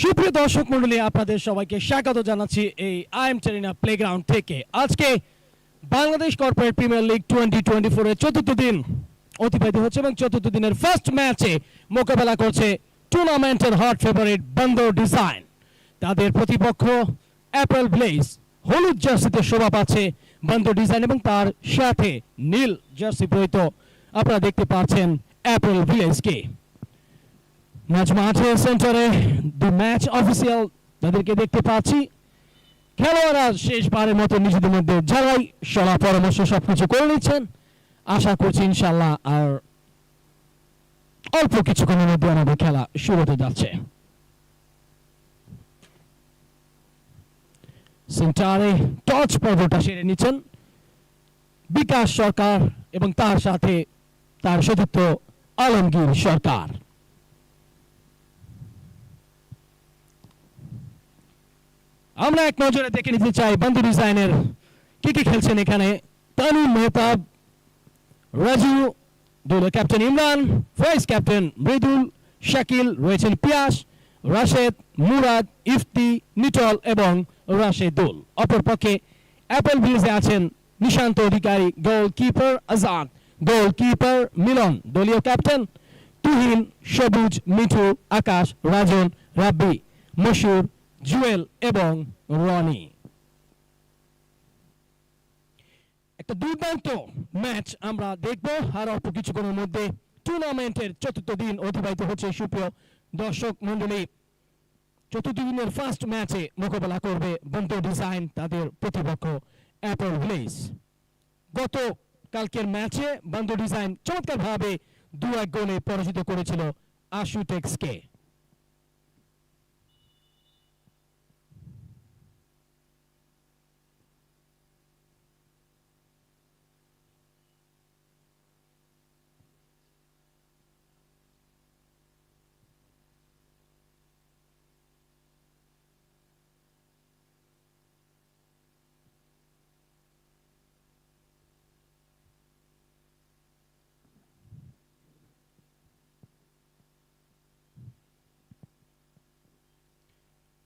সুপ্রিয় দর্শক মণ্ডলী, আপনাদের সবাইকে স্বাগত জানাচ্ছি এই আইএম টেরিনা প্লেগ্রাউন্ড থেকে। আজকে বাংলাদেশ কর্পোরেট প্রিমিয়ার লিগ 2024 এর চতুর্থ দিন অতিবাহিত হচ্ছে এবং চতুর্থ দিনের ফার্স্ট ম্যাচে মোকাবেলা করছে টুর্নামেন্টের হট ফেভারিট বন্দর ডিজাইন। তাদের প্রতিপক্ষ অ্যাপেল ব্লেজ। হলুদ জার্সিতে শোভা পাচ্ছে বন্দর ডিজাইন এবং তার সাথে নীল জার্সি পরিহিত আপনারা দেখতে পাচ্ছেন অ্যাপেল ভিলেজকে। ম্যাচ মাঠে সেন্টারে দি ম্যাচ অফিসিয়াল তাদেরকে দেখতে পাচ্ছি। খেলোয়াড়রা শেষবারের মতো নিজেদের মধ্যে যারাই সলা পরামর্শ সবকিছু করে নিচ্ছেন। আশা করছি ইনশাল্লাহ আর অল্প কিছুক্ষণের মধ্যে আমাদের খেলা শুরু হতে যাচ্ছে। সেন্টারে টচ পর্বটা সেরে নিচ্ছেন বিকাশ সরকার এবং তার সাথে তার সতীর্থ আলমগীর সরকার। আমরা এক নজরে দেখে নিতে চাই বন্ধু ডিজাইনের কি কি খেলছেন এখানে। তামিম মেহতাব, রাজু, দলীয় captain Imran, vice captain Mridul, Shakil, রয়েছেন পিয়াস, রাশেদ, মুরাদ, ইফতি, নিটল এবং রাশেদুল। অপরপক্ষে অ্যাপেল ভিলেজে আছেন নিশান্ত অধিকারী, গোলকিপার আজাদ, গোলকিপার মিলন, দলীয় ক্যাপ্টেন তুহিন, সবুজ, মিঠু, আকাশ, রাজন, রাব্বি, মশুর, জুয়েল এবং রনি। একটা দুর্দান্ত ম্যাচ আমরা দেখব আর অল্প কিছুক্ষণের মধ্যে। টুর্নামেন্টের চতুর্থ দিন অতিবাহিত হচ্ছে। সুপ্রিয় দর্শক মন্ডলী, চতুর্থ দিনের ফার্স্ট ম্যাচে মোকাবেলা করবে বন্দর ডিজাইন তাদের প্রতিপক্ষ অ্যাপেল ভিলেজ। গত কালকের ম্যাচে বন্দর ডিজাইন চমৎকারভাবে 2-1 গোলে পরাজিত করেছিল আশুটেক্সকে।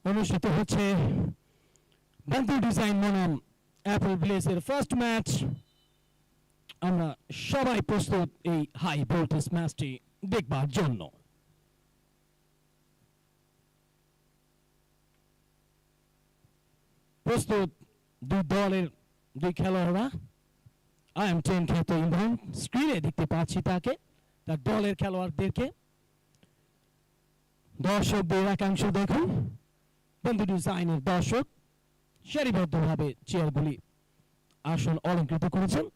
অনুষ্ঠিত হচ্ছে বন্দর ডিজাইন বনাম অ্যাপেল ভিলেজের ফার্স্ট ম্যাচ। আমরা সবাই প্রস্তুত এই হাই ভোল্টেজ ম্যাচটি দেখবার জন্য। প্রস্তুত দুই দলের দুই খেলোয়াড়রা। আইএম 10 খ্যাত ইমরান, স্ক্রিনে দেখতে পাচ্ছি তাকে, তার দলের খেলোয়াড়দেরকে। দর্শকদের একাংশ দেখুন, বন্দর ডিজাইনের দর্শক সারিবদ্ধভাবে চেয়ারগুলি আসন অলঙ্কৃত করেছেন।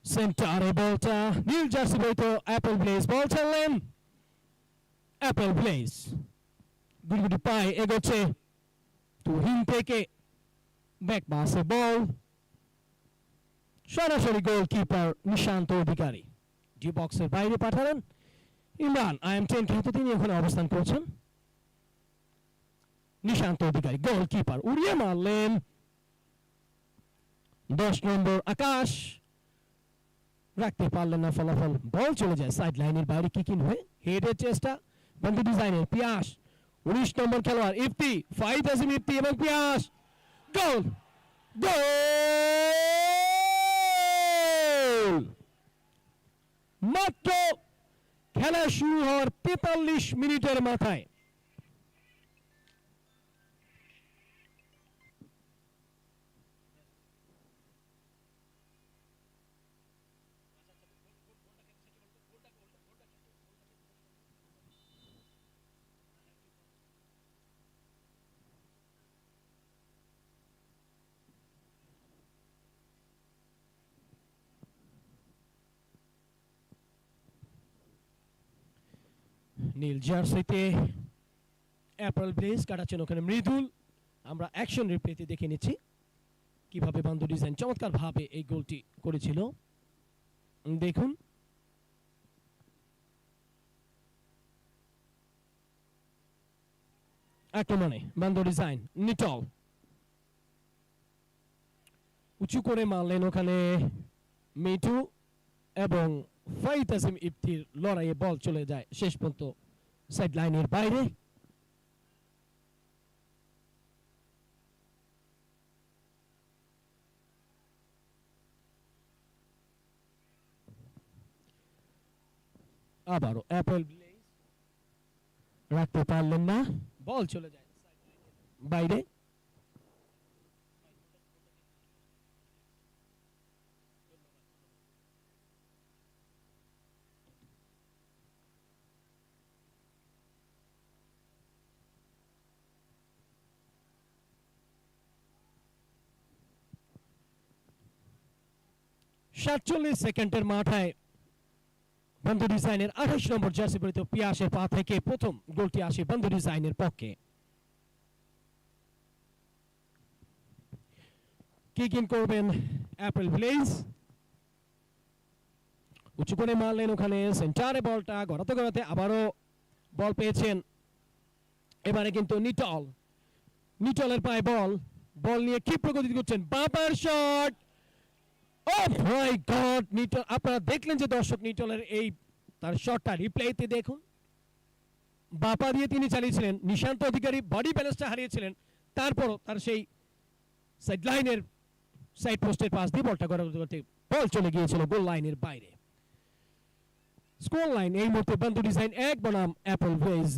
সেন্টারে বলটা নীল জার্সি পরিহিত অ্যাপেল ভিলেজ বল চাললেন। অ্যাপেল ভিলেজ গুড়গুড়ি পায়ে এগোচ্ছে তুহিন থেকে ব্যাক পাসে বল সরাসরি গোলকিপার নিশান্ত অধিকারী ডি বক্সের বাইরে পাঠালেন ইমরান। আইএম 10 খ্যাত তিনি ওখানে অবস্থান করছেন। নিশান্ত অধিকারী গোলকিপার উড়িয়ে মারলেন 10 নম্বর আকাশ, রাখতে পারলেন না ফলাফল। বল চলে যায় সাইড লাইনের বাইরে কিকিং হয়ে। হেডের চেষ্টা বন্ধু ডিজাইনের পিয়াস, 19 নম্বর খেলোয়াড় ইফতি, ফাইট আছে ইফতি এবং পিয়াস, গোল গোল। মাত্র খেলা শুরু হওয়ার 43 মিনিটের মাথায় নীল জার্সিতে অ্যাপেল ভিলেজ কাটাচ্ছেন ওখানে মৃদুল। আমরা অ্যাকশন রিপ্লেতে দেখে নিচ্ছি কিভাবে বন্দর ডিজাইন চমৎকার ভাবে এই গোলটি করেছিল। দেখুন আক্রমণে বান্দো ডিজাইন নিটল উঁচু করে মারলেন ওখানে মিঠু এবং ফাইত আসিম ইফতির লড়াইয়ে বল চলে যায় শেষ পর্যন্ত সাইড লাইনের বাইরে। আবারও অ্যাপল ব্লেজ রাখতে পারলেন না, বল চলে যায় বাইরে। সাতচল্লিশ সেকেন্ডের মাথায় বন্ধু ডিজাইনের 28 নম্বর জার্সি পরিহিত পিয়াসের পা থেকে প্রথম গোলটি আসে বন্ধু ডিজাইনের পক্ষে। কিক ইন করবেন অ্যাপল ব্লেজ, উঁচু করে মারলেন ওখানে সেন্টারে বলটা গড়াতে গড়াতে আবারও বল পেয়েছেন। এবারে কিন্তু নিটলের পায়ে বল নিয়ে কি প্রগতি করছেন, বাবার শট। ও মাই গড, নিটল আপনারা দেখলেন যে দর্শক নিটলের এই তার শটটা রিপ্লেতে দেখুন, বাপা দিয়ে তিনি চালিয়েছিলেন, নিশান্ত অধিকারী বডি ব্যালেন্সটা হারিয়েছিলেন, তারপরও তার সেই সাইড লাইনের সাইড পোস্টের পাশ দিয়ে বলটা করতে বল চলে গিয়েছিল গোল লাইনের বাইরে। স্কোর লাইন এই মুহূর্তে বন্ধু ডিজাইন 1 বনাম অ্যাপল ব্লেজ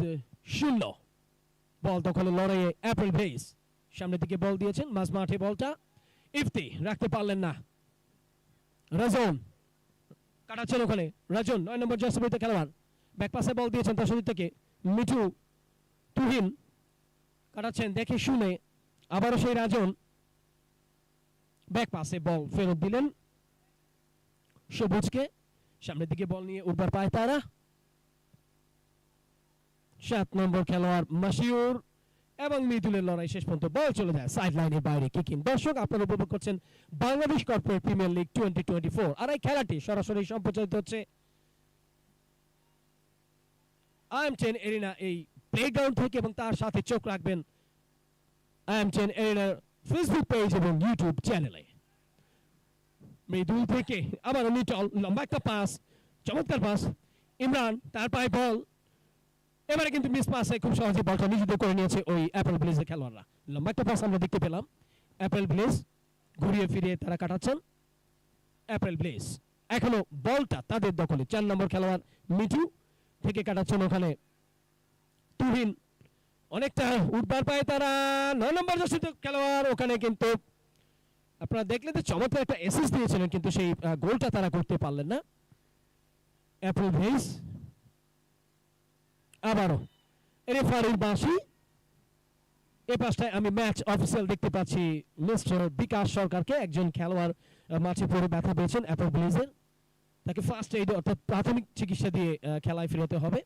0। বল দখলে লড়াইয়ে অ্যাপল ব্লেজ সামনের দিকে বল দিয়েছেন, মাঝ মাঠে বলটা ইফতি রাখতে পারলেন না। রাজন কাটাচ্ছেন ওখানে, রাজন 9 নম্বর জার্সি পরিহিত খেলোয়াড় ব্যাক পাসে বল দিয়েছেন তার শরীর থেকে মিঠু, তুহিন কাটাচ্ছেন দেখে শুনে, আবারও সেই রাজন ব্যাক পাসে বল ফেরত দিলেন সবুজকে, সামনের দিকে বল নিয়ে উঠবার পায় তারা। 7 নম্বর খেলোয়াড় মাসিউর এবং মিদুলের লড়াই শেষ পর্যন্ত বল চলে যায় সাইড লাইনের বাইরে কিকিং। দর্শক আপনারা উপভোগ করছেন বাংলাদেশ কর্পোরেট প্রিমিয়ার লিগ 2024 আর এই খেলাটি সরাসরি সম্প্রচারিত হচ্ছে IM10 এরিনা এই প্লেগ্রাউন্ড থেকে এবং তার সাথে চোখ রাখবেন IM10 এরিনার ফেসবুক পেজ এবং ইউটিউব চ্যানেলে। মৃদুল থেকে আবার নিটল লম্বা একটা পাস, চমৎকার পাস, ইমরান তার পায়ে বল, এবারে কিন্তু মিস পাসে খুব সহজে বলটা নিজেদের করে নিয়েছে ওই অ্যাপল ব্লেজের খেলোয়াড়রা। লম্বা একটা পাস আমরা দেখতে পেলাম, অ্যাপল ব্লেজ ঘুরিয়ে ফিরিয়ে তারা কাটাচ্ছেন। অ্যাপল ব্লেজ এখনো বলটা তাদের দখলে, 4 নম্বর খেলোয়াড় মিঠু থেকে কাটাচ্ছেন ওখানে তুহিন, অনেকটা উঠবার পায় তারা। 9 নম্বর জার্সিতে খেলোয়াড় ওখানে কিন্তু আপনারা দেখলেন যে চমৎকার একটা অ্যাসিস্ট দিয়েছিলেন, কিন্তু সেই গোলটা তারা করতে পারলেন না। অ্যাপল ব্লেজ আবারও রেফারির বাঁশি, এ পাশটায় আমি ম্যাচ অফিসিয়াল দেখতে পাচ্ছি মিস্টার বিকাশ সরকারকে, একজন খেলোয়াড় মাঠে পড়ে ব্যথা পেয়েছেন অ্যাপল ব্লেজের, তাকে ফার্স্ট এইড অর্থাৎ প্রাথমিক চিকিৎসা দিয়ে খেলায় ফিরতে হবে।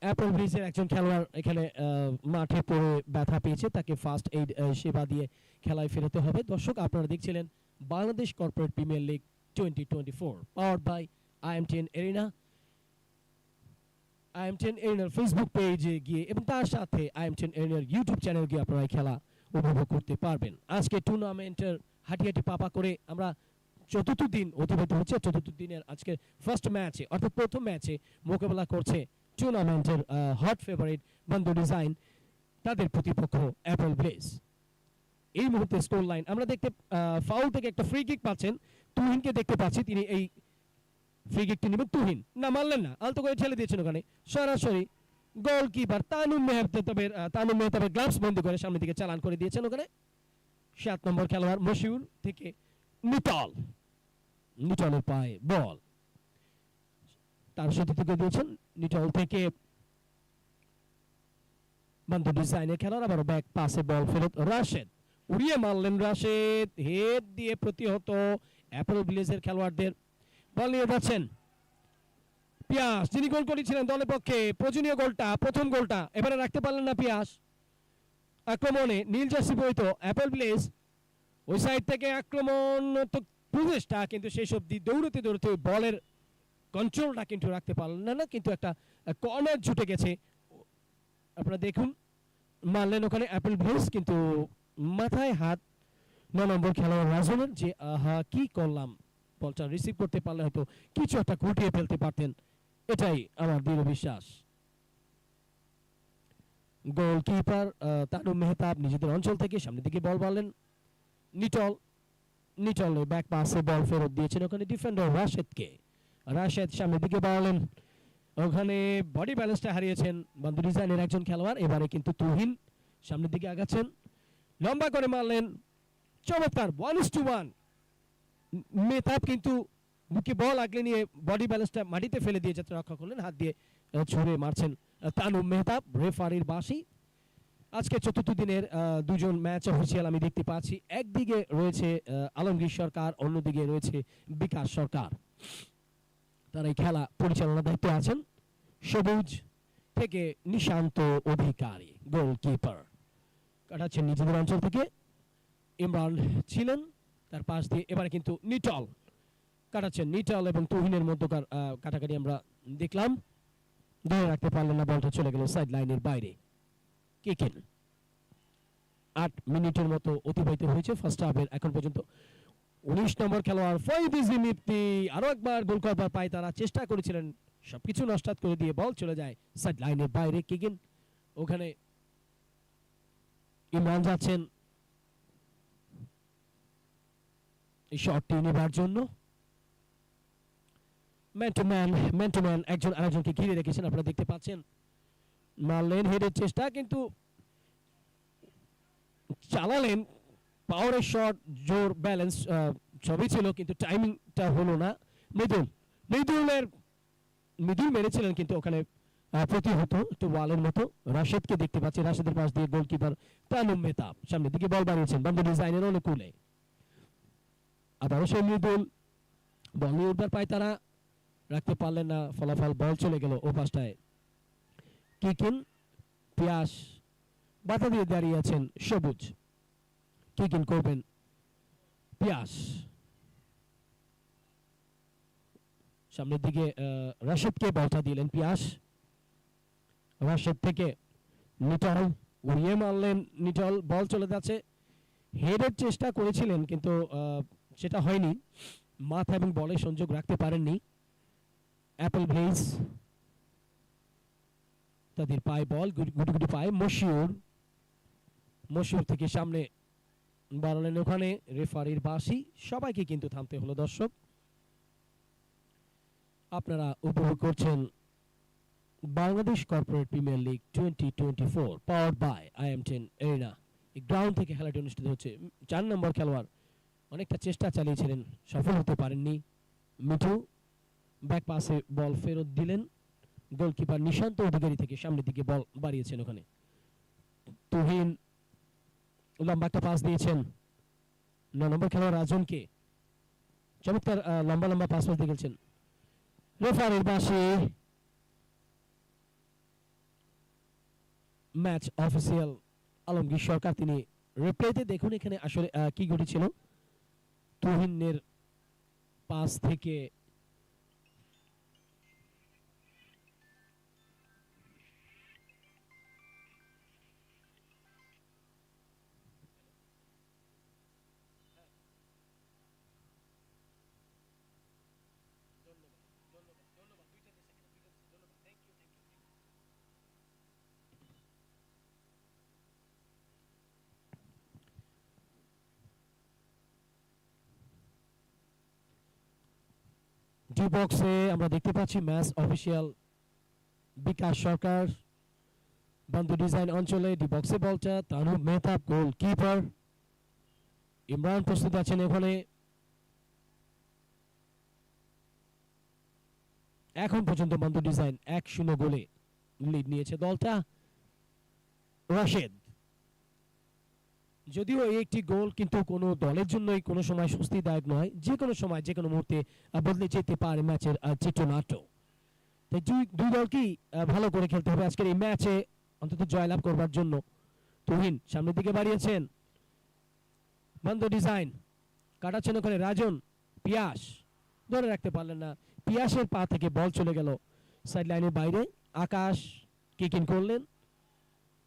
অ্যাপল ব্লেজের একজন খেলোয়াড় এখানে মাঠে পড়ে ব্যথা পেয়েছে, তাকে ফার্স্ট এইড সেবা দিয়ে খেলায় ফেরাতে হবে। দর্শক আপনারা দেখছিলেন Bangladesh corporate premier league 2024 powered by IM10 arena. IM10 এরিনার ফেসবুক পেজে গিয়ে এবং তার সাথে IM10 এরিনার ইউটিউব চ্যানেল গিয়ে আপনারা খেলা উপভোগ করতে পারবেন। আজকে টুর্নামেন্টের হাঁটিহাঁটি পাপা করে আমরা চতুর্থ দিন অতিবাহিত হচ্ছে। চতুর্থ দিনের আজকে ফার্স্ট ম্যাচে অর্থাৎ প্রথম ম্যাচে মোকাবেলা করছে টুর্নামেন্টের হট ফেভারিট বন্ধু ডিজাইন, তাদের প্রতিপক্ষ অ্যাপল ব্লেজ। এই মুহূর্তে স্কোর লাইন আমরা দেখতে ফাউল থেকে একটা ফ্রি কিক পাচ্ছেন, তুহিনকে দেখতে পাচ্ছি, তিনি এই ফ্রি কিকটি নেবেন। তুহিন না মারলেন না, আলতো করে ঠেলে দিয়েছেন ওখানে সরাসরি গোলকিপার তানুম মেহতাবের গ্লাভস বন্ধ করে সামনের দিকে চালান করে দিয়েছেন ওখানে। 7 নম্বর খেলোয়াড় মশিউর থেকে নিটলের পায়ে বল তার সাথে থেকে দিয়েছেন, নিটল থেকে বন্ধু ডিজাইনের খেলোয়াড় আবার ব্যাক পাসে বল ফেরত রাশেদ, উড়িয়ে মারলেন রাশেদ, হেড দিয়ে প্রতিহত অ্যাপল ব্লেজের খেলোয়াড়দের। বল নিয়ে যাচ্ছেন পিয়াস, যিনি গোল করেছিলেন দলের পক্ষে প্রয়োজনীয় গোলটা, প্রথম গোলটা, এবারে রাখতে পারলেন না পিয়াস। আক্রমণে নীল জার্সি পরিহিত অ্যাপেল ব্লেজ ওই সাইড থেকে আক্রমণ তো প্রচেষ্টা, কিন্তু শেষ অবধি দৌড়তে দৌড়তে বলের কন্ট্রোলটা কিন্তু রাখতে পারলেন না, কিন্তু একটা কর্নার ছুটে গেছে। আপনারা দেখুন মারলেন ওখানে অ্যাপেল ব্লেজ, কিন্তু মাথায় হাত 9 নম্বর খেলোয়াড় রাজনের, যে আহা কি করলাম, বলটা রিসিভ করতে পারলে হয়তো কিছু একটা ঘটিয়ে ফেলতে পারতেন, এটাই আমার দৃঢ় বিশ্বাস। গোলকিপার তানুম মেহতাব নিজেদের অঞ্চল থেকে সামনের দিকে বল বাড়লেন। নিটল ব্যাক পাসে বল ফেরত দিয়েছেন ওখানে ডিফেন্ডার রাশেদকে। রাশেদ সামনের দিকে বাড়লেন, ওখানে বডি ব্যালেন্সটা হারিয়েছেন বন্ধু ডিজাইনের একজন খেলোয়াড়। এবারে কিন্তু তুহিন সামনের দিকে আগাচ্ছেন, লম্বা করে মারলেন, চমৎকার 1-1। মেহতাব কিন্তু বুকে বল আগলে নিয়ে বডি ব্যালেন্সটা মাটিতে ফেলে দিয়ে যাতে রক্ষা করলেন, হাত দিয়ে ছুঁড়ে মারছেন তানুম মেহতাব। রেফারির বাঁশি। আজকে চতুর্থ দিনের দুজন ম্যাচ অফিসিয়াল আমি দেখতে পাচ্ছি, একদিকে রয়েছে আলমগীর সরকার, অন্যদিকে রয়েছে বিকাশ সরকার। তারা এই খেলা পরিচালনার দায়িত্বে আছেন। সবুজ থেকে নিশান্ত অধিকারী গোলকিপার, কাটাচ্ছেন নিজেদের অঞ্চল থেকে। ইমরান ছিলেন তার পাশ দিয়ে, এবারে কিন্তু নিটল কাটাচ্ছেন। নিটল এবং তুহিনের মধ্যকার কাটাকাটি আমরা দেখলাম, ধরে রাখতে পারলেন না, বলটা চলে গেল সাইড লাইনের বাইরে। কিকেন 8 মিনিটের মতো অতিবাহিত হয়েছে ফার্স্ট হাফের এখন পর্যন্ত। 19 নম্বর খেলোয়াড় ফয়দিজি মিপ্তি আরো একবার গোল করবার পায়, তারা চেষ্টা করেছিলেন, সবকিছু নষ্ট করে দিয়ে বল চলে যায় সাইড লাইনের বাইরে। কিকেন ওখানে ইমরান যাচ্ছেন এই শটটি নেবার জন্য। ম্যান টু ম্যান একজন আরেকজনকে ঘিরে রেখেছেন, আপনারা দেখতে পাচ্ছেন। মারলেন হেডের চেষ্টা, কিন্তু চালালেন পাওয়ারের শট, জোর ব্যালেন্স সবই ছিল, কিন্তু টাইমিংটা হলো না। মৃদুল মেরেছিলেন, কিন্তু ওখানে প্রতিহত একটু ওয়ালের মতো। রাশেদকে দেখতে পাচ্ছি, রাশেদের পাশ দিয়ে গোলকিপার তানুম মেহতাব সামনের দিকে বল বাড়িয়েছেন বান্ধব ডিজাইনের অনুকূলে। আবারও সেই মৃদুল বল নিয়ে উঠবার পায়, তারা রাখতে পারলেন না, ফলাফল বল চলে গেল ও পাশটায়। কিকিন পিয়াস বাধা দিয়ে দাঁড়িয়ে আছেন সবুজ, কিকিন করবেন পিয়াস। সামনের দিকে রাশেদকে বলটা দিলেন পিয়াস, রাশেদ থেকে নিটল উড়িয়ে মারলেন, নিটল বল চলে যাচ্ছে। হেডের চেষ্টা করেছিলেন, কিন্তু সেটা হয়নি, মাথা এবং বলে সংযোগ রাখতে পারেননি। অ্যাপেল ব্লেজ তাদের পায়ে বল, গুটি গুটি পায়ে মশিউর থেকে সামনে বাড়ালেন ওখানে রেফারির বাঁশি। সবাইকে কিন্তু থামতে হলো। দর্শক আপনারা উপভোগ করছেন Bangladesh corporate premier league 2024 powered by IM10 arena. এই গ্রাউন্ড থেকে খেলাটি অনুষ্ঠিত হচ্ছে। 4 নম্বর খেলোয়াড় অনেকটা চেষ্টা চালিয়েছিলেন, সফল হতে পারেননি। মিঠু ব্যাক পাসে বল ফেরত দিলেন, গোলকিপার নিশান্ত অধিকারী থেকে সামনের দিকে বল বাড়িয়েছেন ওখানে। তুহিন লম্বা একটা পাস দিয়েছেন 9 নম্বর খেলোয়াড় রাজনকে, চমৎকার লম্বা পাস দিয়ে গেছেন। রেফারির বাঁশি। ম্যাচ অফিসিয়াল আলমগীর সরকার, তিনি রিপ্লেতে দেখুন এখানে আসলে কি ঘটেছিল। তুহিনের পাস থেকে ডি বক্সে আমরা দেখতে পাচ্ছি ম্যাচ অফিসিয়াল বিকাশ সরকার, বন্ধু ডিজাইন অঞ্চলে ডি বক্সে বলটা তানুব মেহতাব গোলকিপার। ইমরান প্রস্তুত আছেন ওখানে। এখন পর্যন্ত বন্ধু ডিজাইন 1-0 গোলে লিড নিয়েছে দলটা। রাশেদ, যদিও এই একটি গোল কিন্তু কোনো দলের জন্যই কোনো সময় স্বস্তিদায়ক নয়, যে কোনো সময় যে কোনো মুহূর্তে বদলে যেতে পারে ম্যাচের চিত্রনাট্য। তাই দুই দলকেই ভালো করে খেলতে হবে আজকের এই ম্যাচে, অন্তত জয়লাভ করবার জন্য। তুহিন সামনের দিকে বাড়িয়েছেন, বন্ধু ডিজাইন কাটাচ্ছেন ওখানে রাজন, পিয়াস ধরে রাখতে পারলেন না, পিয়াসের পা থেকে বল চলে গেল সাইড লাইনের বাইরে। আকাশ কিক ইন করলেন,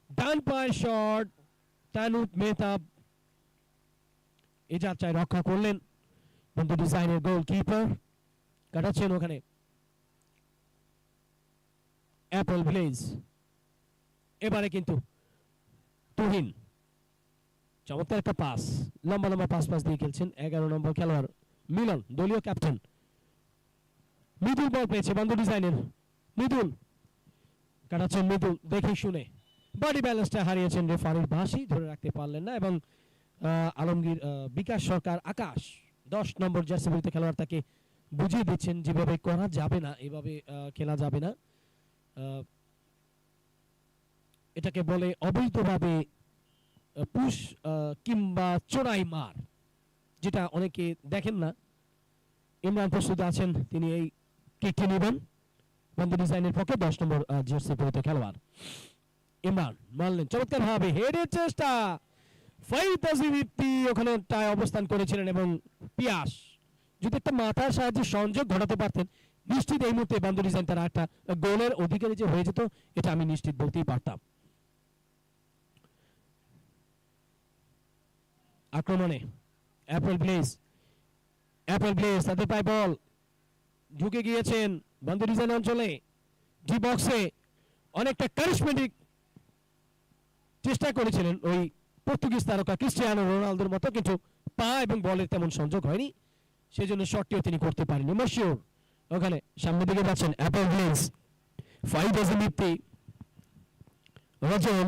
ডান পায়ের শট, তানুত মেহতাব এই যাত্রায় রক্ষা করলেন। বন্ধু ডিজাইনের গোলকিপার কাটাচ্ছেন ওখানে অ্যাপল ভিলেজ। এবারে কিন্তু তুহিন চমৎকার একটা পাস, লম্বা লম্বা পাস দিয়ে খেলছেন 11 নম্বর খেলোয়াড় মিলন, দলীয় ক্যাপ্টেন। মৃদুল বল পেয়েছে বন্ধু ডিজাইনের, মৃদুল কাটাচ্ছেন, মৃদুল দেখে শুনে বডি ব্যালেন্সটা হারিয়েছেন রেফারির বাঁশি ধরে রাখতে পারলেন না, এবং আলমগীর বিকাশ সরকার আকাশ 10 নম্বর জার্সি পরিহিত খেলোয়াড় তাকে বুঝিয়ে দিচ্ছেন যেভাবে করা যাবে না, এভাবে খেলা যাবে না। এটাকে বলে অবৈধভাবে পুশ কিংবা চোরাই মার, যেটা অনেকে দেখেন না। ইমরান প্রস্তুত আছেন, তিনি এই কিকটি নেবেন বন্ধু ডিজাইনের পক্ষে 10 নম্বর জার্সি পরিহিত খেলোয়াড় ইমরান মারলেন চমৎকার ভাবে, হেডের চেষ্টা, ফাইদ আজিম ইফতি ওখানে টায় অবস্থান করেছিলেন, এবং পিয়াস যদি একটা মাথার সাহায্যে সংযোগ ঘটাতে পারতেন নিশ্চিত এই মুহূর্তে বন্ধু ডিজাইন তারা একটা গোলের অধিকারী যে হয়ে যেত এটা আমি নিশ্চিত বলতেই পারতাম। আক্রমণে অ্যাপল ব্লেজ তাদের পায় বল, ঢুকে গিয়েছেন বন্ধু ডিজাইন অঞ্চলে, ডি বক্সে অনেকটা কারিশমেটিক চেষ্টা করেছিলেন ওই পর্তুগিজ তারকা ক্রিস্টিয়ানো রোনালদোর মতো, কিন্তু পা এবং বলের তেমন সংযোগ হয়নি, সেজন্য শটটিও তিনি করতে পারেননি। মশিউর ওখানে সামনের দিকে যাচ্ছেন, অ্যাপল ব্লেজ ফাইদ আজিম ইফতি, রজন,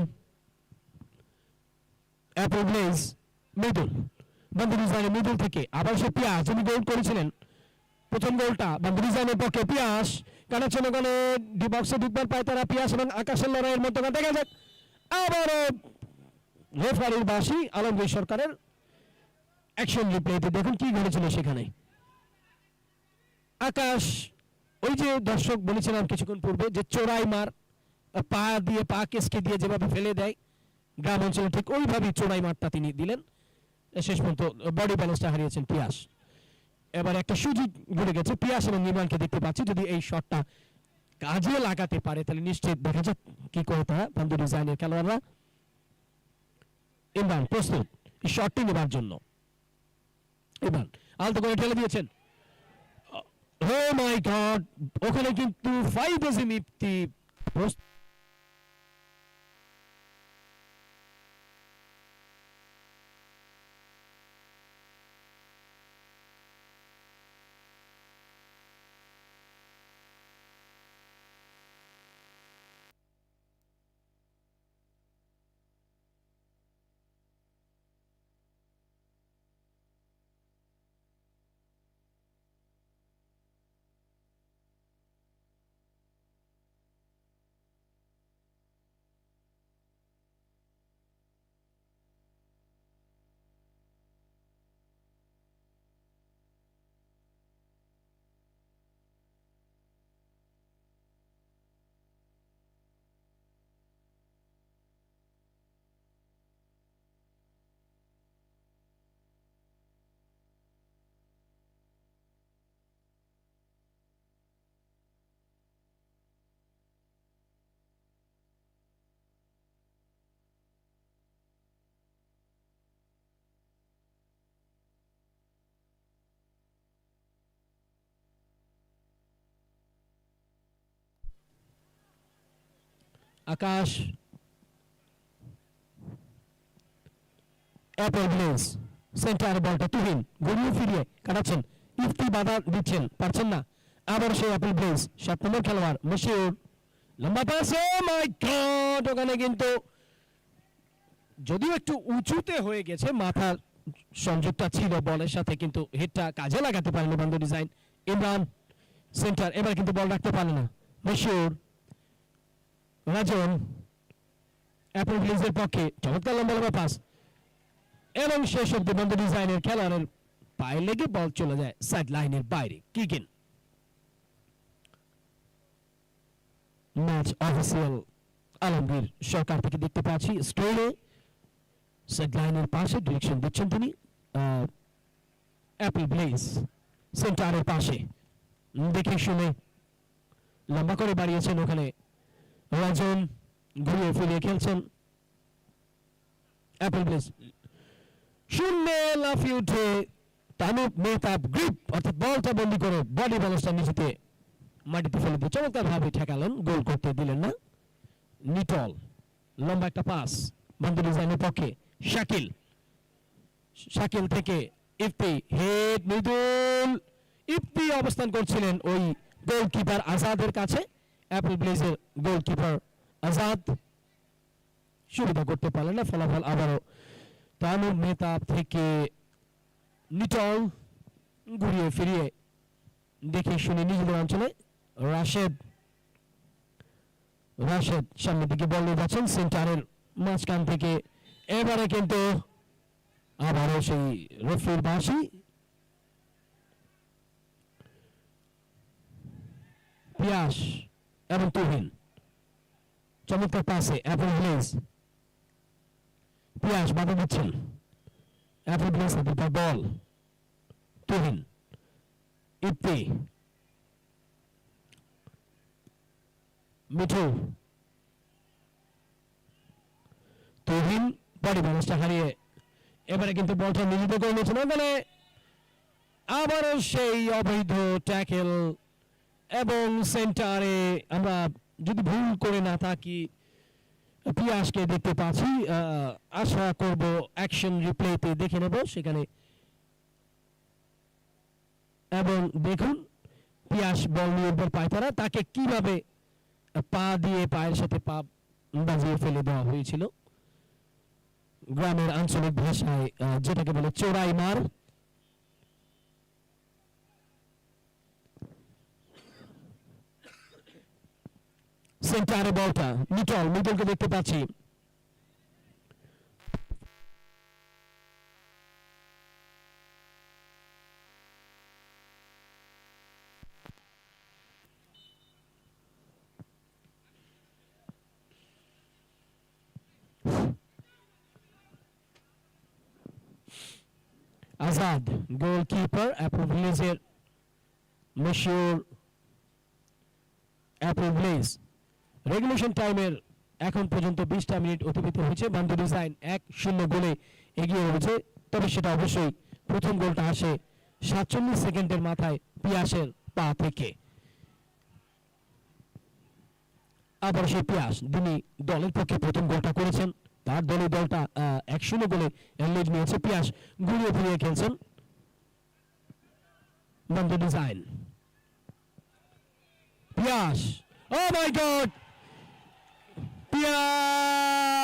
অ্যাপল ব্লেজ, মৃদুল, বন্ধু ডিজাইনের মৃদুল থেকে আবার সে পিয়াস যিনি গোল করেছিলেন প্রথম গোলটা বন্ধু ডিজাইনের পক্ষে, পিয়াস কাটাচ্ছেন ওখানে, ডি বক্সে ঢুকবার পায় তারা, পিয়াস এবং আকাশের লড়াইয়ের মধ্যে দেখা যাক আবারও রেফারির বাঁশি, আলমগীর সরকারের অ্যাকশন রিপ্লেতে দেখুন কি ঘটেছিল সেখানে। আকাশ ওই যে দর্শক বলেছিলাম কিছুক্ষণ পূর্বে যে চোরাই মার, পা দিয়ে পা কেসকে দিয়ে যেভাবে ফেলে দেয় গ্রাম অঞ্চলে, ঠিক ওইভাবেই চোরাই মারটা তিনি দিলেন, শেষ পর্যন্ত বডি ব্যালেন্সটা হারিয়েছেন পিয়াস। এবার একটা সুযোগ ঘুরে গেছে, পিয়াস এবং নির্মাণকে দেখতে পাচ্ছি, যদি এই শটটা কাজে লাগাতে পারে তাহলে নিশ্চিত দেখা যাক কি করে তারা বন্ধু ডিজাইনের খেলোয়াড়রা। ইমরান প্রস্তুত এই শটটি নেবার জন্য, ইমরান আলতো করে ঠেলে দিয়েছেন, ও মাই গড ওখানে কিন্তু ফাইদ আজিম ইফতি আকাশ, অ্যাপল ব্লেজ সেন্টার বলটা তুহিন ঘুরিয়ে ফিরিয়ে কাটাচ্ছেন, ইফতি বাধা দিচ্ছেন, পারছেন না, আবার সেই অ্যাপল ব্লেজ 7 নম্বর খেলোয়াড় মশিউর, লম্বা পাস, ও মাই গড ওখানে কিন্তু যদিও একটু উঁচুতে হয়ে গেছে, মাথার সংযোগটা ছিল বলের সাথে, কিন্তু হেডটা কাজে লাগাতে পারেনি বন্ধু ডিজাইন। ইমরান সেন্টার, এবার কিন্তু বল রাখতে পারল না মশিউর, রাজন অ্যাপল ব্লেজের পক্ষে চমৎকার লম্বা লম্বা পাস, এবং শেষ অব্দি বন্ধু ডিজাইনের খেলোয়াড়ের পায়ে লেগে বল চলে যায় সাইড লাইনের বাইরে। কিকেন ম্যাচ অফিসিয়াল আলমগীর সরকার থেকে দেখতে পাচ্ছি স্ক্রিনে সেট লাইনের পাশে ডিরেকশন দিচ্ছেন তিনি অ্যাপল ব্লেজ সেন্টারের পাশে দেখে শুনে লম্বা করে বাড়িয়েছেন ওখানে রাজন ঘুরিয়ে ফিরিয়ে খেলছেন অ্যাপল ব্লেজ শূন্যে লাফিয়ে উঠে তানুপ মেহতাব গ্রিপ অর্থাৎ বলটা বন্দি করে বডি ব্যালেন্সটা নিচেতে মাটিতে ফেলে দিয়ে চমৎকার ভাবে ঠেকালেন গোল করতে দিলেন না নিটল লম্বা একটা পাস বান্দর ডিজাইনের পক্ষে শাকিল শাকিল থেকে ইফতি হেড মৃদুল ইফতি অবস্থান করছিলেন ওই গোলকিপার আজাদের কাছে অ্যাপল ব্লেজের গোলকিপার আজাদ সুবিধা করতে পারলেন না ফলাফল আবারও তানুর মেহতাব থেকে নিটল ঘুরিয়ে ফিরিয়ে দেখে শুনে নিজেদের অঞ্চলে রাশেদ রাশেদ সামনের দিকে বল নিয়ে যাচ্ছেন সেন্টারের মাঝখান থেকে এবারে কিন্তু আবারও সেই রফির বাসি পিয়াস এবং তুহিন চমৎকার পাশে অ্যাপল ব্লেজ পিয়াস বাধা দিচ্ছেন অ্যাপল ব্লেজ দুটা বল তুহিন ইপ্তি মিঠু তুহিন বডি ব্যালেন্সটা হারিয়ে এবারে কিন্তু বলটা নিজেদের করে নিয়েছেন মানে আবারও সেই অবৈধ ট্যাকেল এবং সেন্টারে আমরা যদি ভুল করে না থাকি পিয়াসকে দেখতে পাচ্ছি আশা করব অ্যাকশন রিপ্লেতে দেখে নেব সেখানে এবং দেখুন পিয়াস বল নিয়ন্ত্রণ পায় তারা তাকে কিভাবে পা দিয়ে পায়ের সাথে পা বাজিয়ে ফেলে দেওয়া হয়েছিল গ্রামের আঞ্চলিক ভাষায় যেটাকে বলে চোরাই মার সেন্টারে বলটা মিটলকে দেখতে পাচ্ছি আজাদ গোলকিপার অ্যাপল ব্লেজের মেশিওর অ্যাপল ব্লেজ রেগুলেশন টাইমের এখন পর্যন্ত 20টা মিনিট অতিবাহিত হয়েছে বান্দর ডিজাইন 1-0 গোলে এগিয়ে রয়েছে তবে সেটা অবশ্যই প্রথম গোলটা আসে 47 সেকেন্ডের মাথায় পিয়াসের পা থেকে আবার সেই পিয়াস যিনি দলের পক্ষে প্রথম গোলটা করেছেন তার দলটা 1-0 গোলে লিড নিয়েছে পিয়াস ঘুরিয়ে ফিরিয়ে খেলছেন বান্দর ডিজাইন পিয়াস ও মাই গড পিয়াস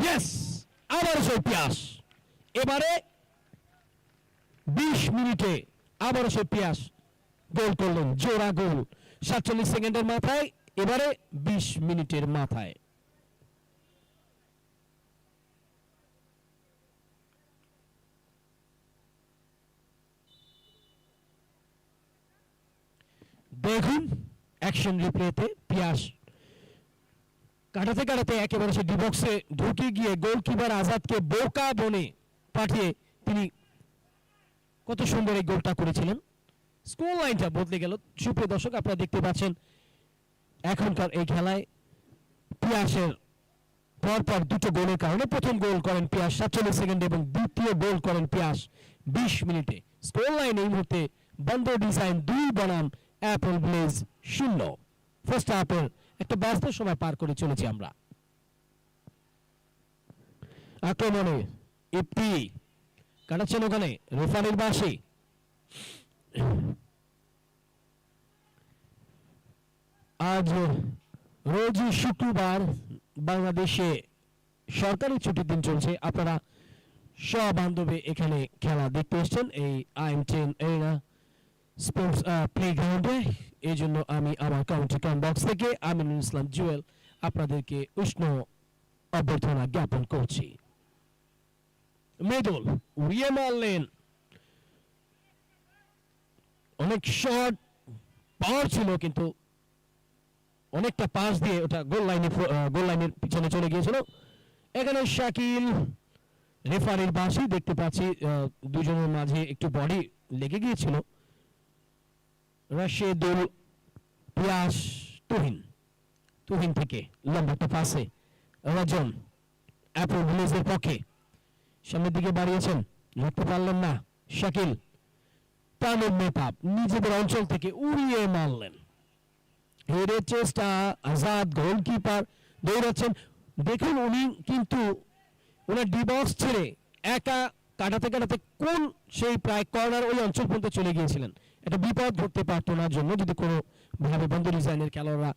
ইয়েস আবার সেই পিয়াস এবারে 20 মিনিটে আবার সেই পিয়াস গোল করলেন জোড়া গোল 47 সেকেন্ডের মাথায় এবারে 20 মিনিটের মাথায় দেখুন অ্যাকশন রিপ্লেতে পিয়াস কাটাতে কাটাতে একেবারে সে ডিবক্সে ঢুকে গিয়ে গোলকিপার আজাদকে বোকা বনে পাঠিয়ে তিনি কত সুন্দর এই গোলটা করেছিলেন স্কোর লাইনটা বদলে গেল সুপ্রিয় দর্শক আপনারা দেখতে পাচ্ছেন এখনকার এই খেলায় পিয়াসের পরপর দুটো গোলের কারণে প্রথম গোল করেন পিয়াস 47 সেকেন্ডে এবং দ্বিতীয় গোল করেন পিয়াস 20 মিনিটে স্কোর লাইন এই মুহূর্তে বান্দর ডিজাইন 2 বনাম অ্যাপল ব্লেজ 0 ফার্স্ট হাফের একটা ব্যস্ত সময় পার করে চলেছি আমরা আক্রমণে ইপ্তি কাটাচ্ছেন ওখানে রেফারির বাসি আজ রোজ শুক্রবার বাংলাদেশে সরকারি ছুটির দিন চলছে আপনারা সবান্ধবে এখানে খেলা দেখতে এসেছেন এই IM10 এরিনা স্পোর্টস প্লেগ্রাউন্ডে এই জন্য আমি আমার কাউন্টি বক্স থেকে আমিনুল ইসলাম জুয়েল আপনাদেরকে উষ্ণ অভ্যর্থনা জ্ঞাপন করছি মেদুল উড়িয়ে মারলেন অনেক শট পাওয়ার ছিল কিন্তু অনেকটা পাস দিয়ে ওটা গোল লাইনের পিছনে চলে গিয়েছিল এখানে শাকিল রেফারির বাঁশি দেখতে পাচ্ছি, দুজনের মাঝে একটু বডি লেগে গিয়েছিল। রাশেদুল পিয়াস তুহিন থেকে লম্বা একটা পাসে রাজন অ্যাপল ভিলেজের পক্ষে সামনের দিকে বাড়িয়েছেন, ধরতে পারলেন না শাকিল। তামিম মেহতাব নিজেদের অঞ্চল থেকে উড়িয়ে মারলেন। হেডের চেষ্টা, আজাদ গোলকিপার দৌড়াচ্ছেন। দেখুন উনি কিন্তু ওনার ডি বক্স ছেড়ে একা কাটাতে কাটাতে কোন সেই প্রায় কর্নার ওই অঞ্চল পর্যন্ত চলে গিয়েছিলেন। এটা বিপদ ঘটতে পারতো না জন্য যদি কোনো ভাবে বন্ধু ডিজাইনের খেলোয়াড়রা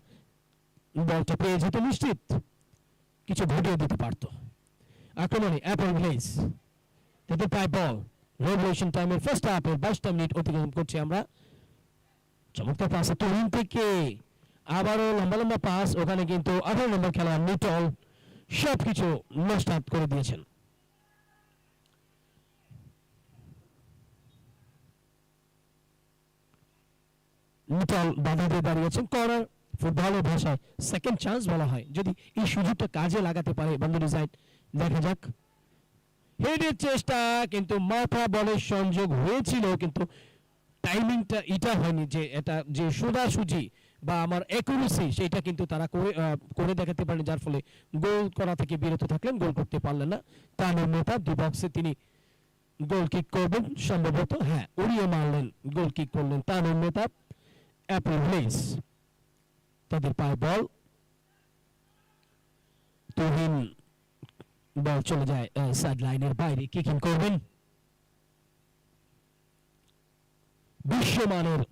বলটা পেয়ে যেত, নিশ্চিত কিছু ঘটিয়ে দিতে পারতো। আক্রমণে অ্যাপল ভিলেজ তাদের প্রায় বল রেভলিউশন টাইমের ফার্স্ট হাফের 22টা মিনিট অতিক্রম করছি আমরা। চমৎকার পাস তুহিন থেকে, আবারও লম্বা লম্বা পাস, ওখানে কিন্তু 18 নম্বর খেলোয়াড় নিটল সবকিছু নষ্ট করে দিয়েছেন। নিটল বাধা দিয়ে দাঁড়িয়েছেন। কর্নার ফুটবলের ভাষায় সেকেন্ড চান্স বলা হয়, যদি এই সুযোগটা কাজে লাগাতে পারে বন্ধু ডিজাইন। দেখা যাক, হেডের চেষ্টা, কিন্তু মাথা বলের সংযোগ হয়েছিল, কিন্তু টাইমিংটা এটা হয়নি যে এটা যে সোজাসুজি বা আমার অ্যাকুরেসি সেটা কিন্তু তারা করে দেখাতে পারেন, যার ফলে গোল করা থেকে বিরত থাকলেন, গোল করতে পারলেন না। তামিম মেহতাব ডি বক্সে তিনি গোল কিক করবেন সম্ভবত, হ্যাঁ উড়িয়ে মারলেন, গোল কিক করলেন তামিম মেহতাব। অ্যাপল ভিলেজ তাদের পায় বল, তুহিন বল চলে যায় সাইড লাইনের বাইরে, কিকিং করবেন। বিশ্বমানের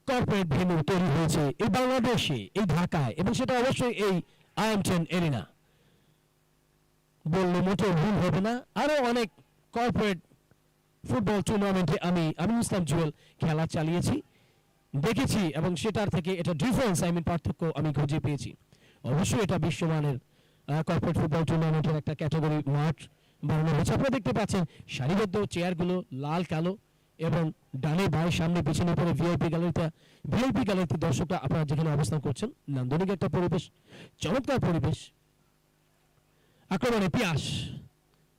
কর্পোরেট ভেন্যু তৈরি হয়েছে এই বাংলাদেশে, এই ঢাকায়, এবং সেটা অবশ্যই এই আইএম10 এরিনা বললে মোটেও ভুল হবে না। আরো অনেক কর্পোরেট ফুটবল টুর্নামেন্টে আমি ইসলাম জুয়েল খেলা চালিয়েছি, দেখেছি, এবং সেটার থেকে এটা ডিফারেন্স পার্থক্য আমি খুঁজে পেয়েছি। অবশ্যই এটা বিশ্বমানের কর্পোরেট ফুটবল টুর্নামেন্টের একটা ক্যাটাগরি মাঠ বানানো হয়েছে। আপনারা দেখতে পাচ্ছেন সারিবদ্ধ চেয়ারগুলো লাল কালো, এবং ডানে বাঁয়ে সামনে পিছনে পরে ভিআইপি গ্যালারিতে দর্শকরা আপনারা যেখানে অবস্থান করছেন, নান্দনিক একটা পরিবেশ, চমৎকার পরিবেশ। আক্রমণে পিয়াস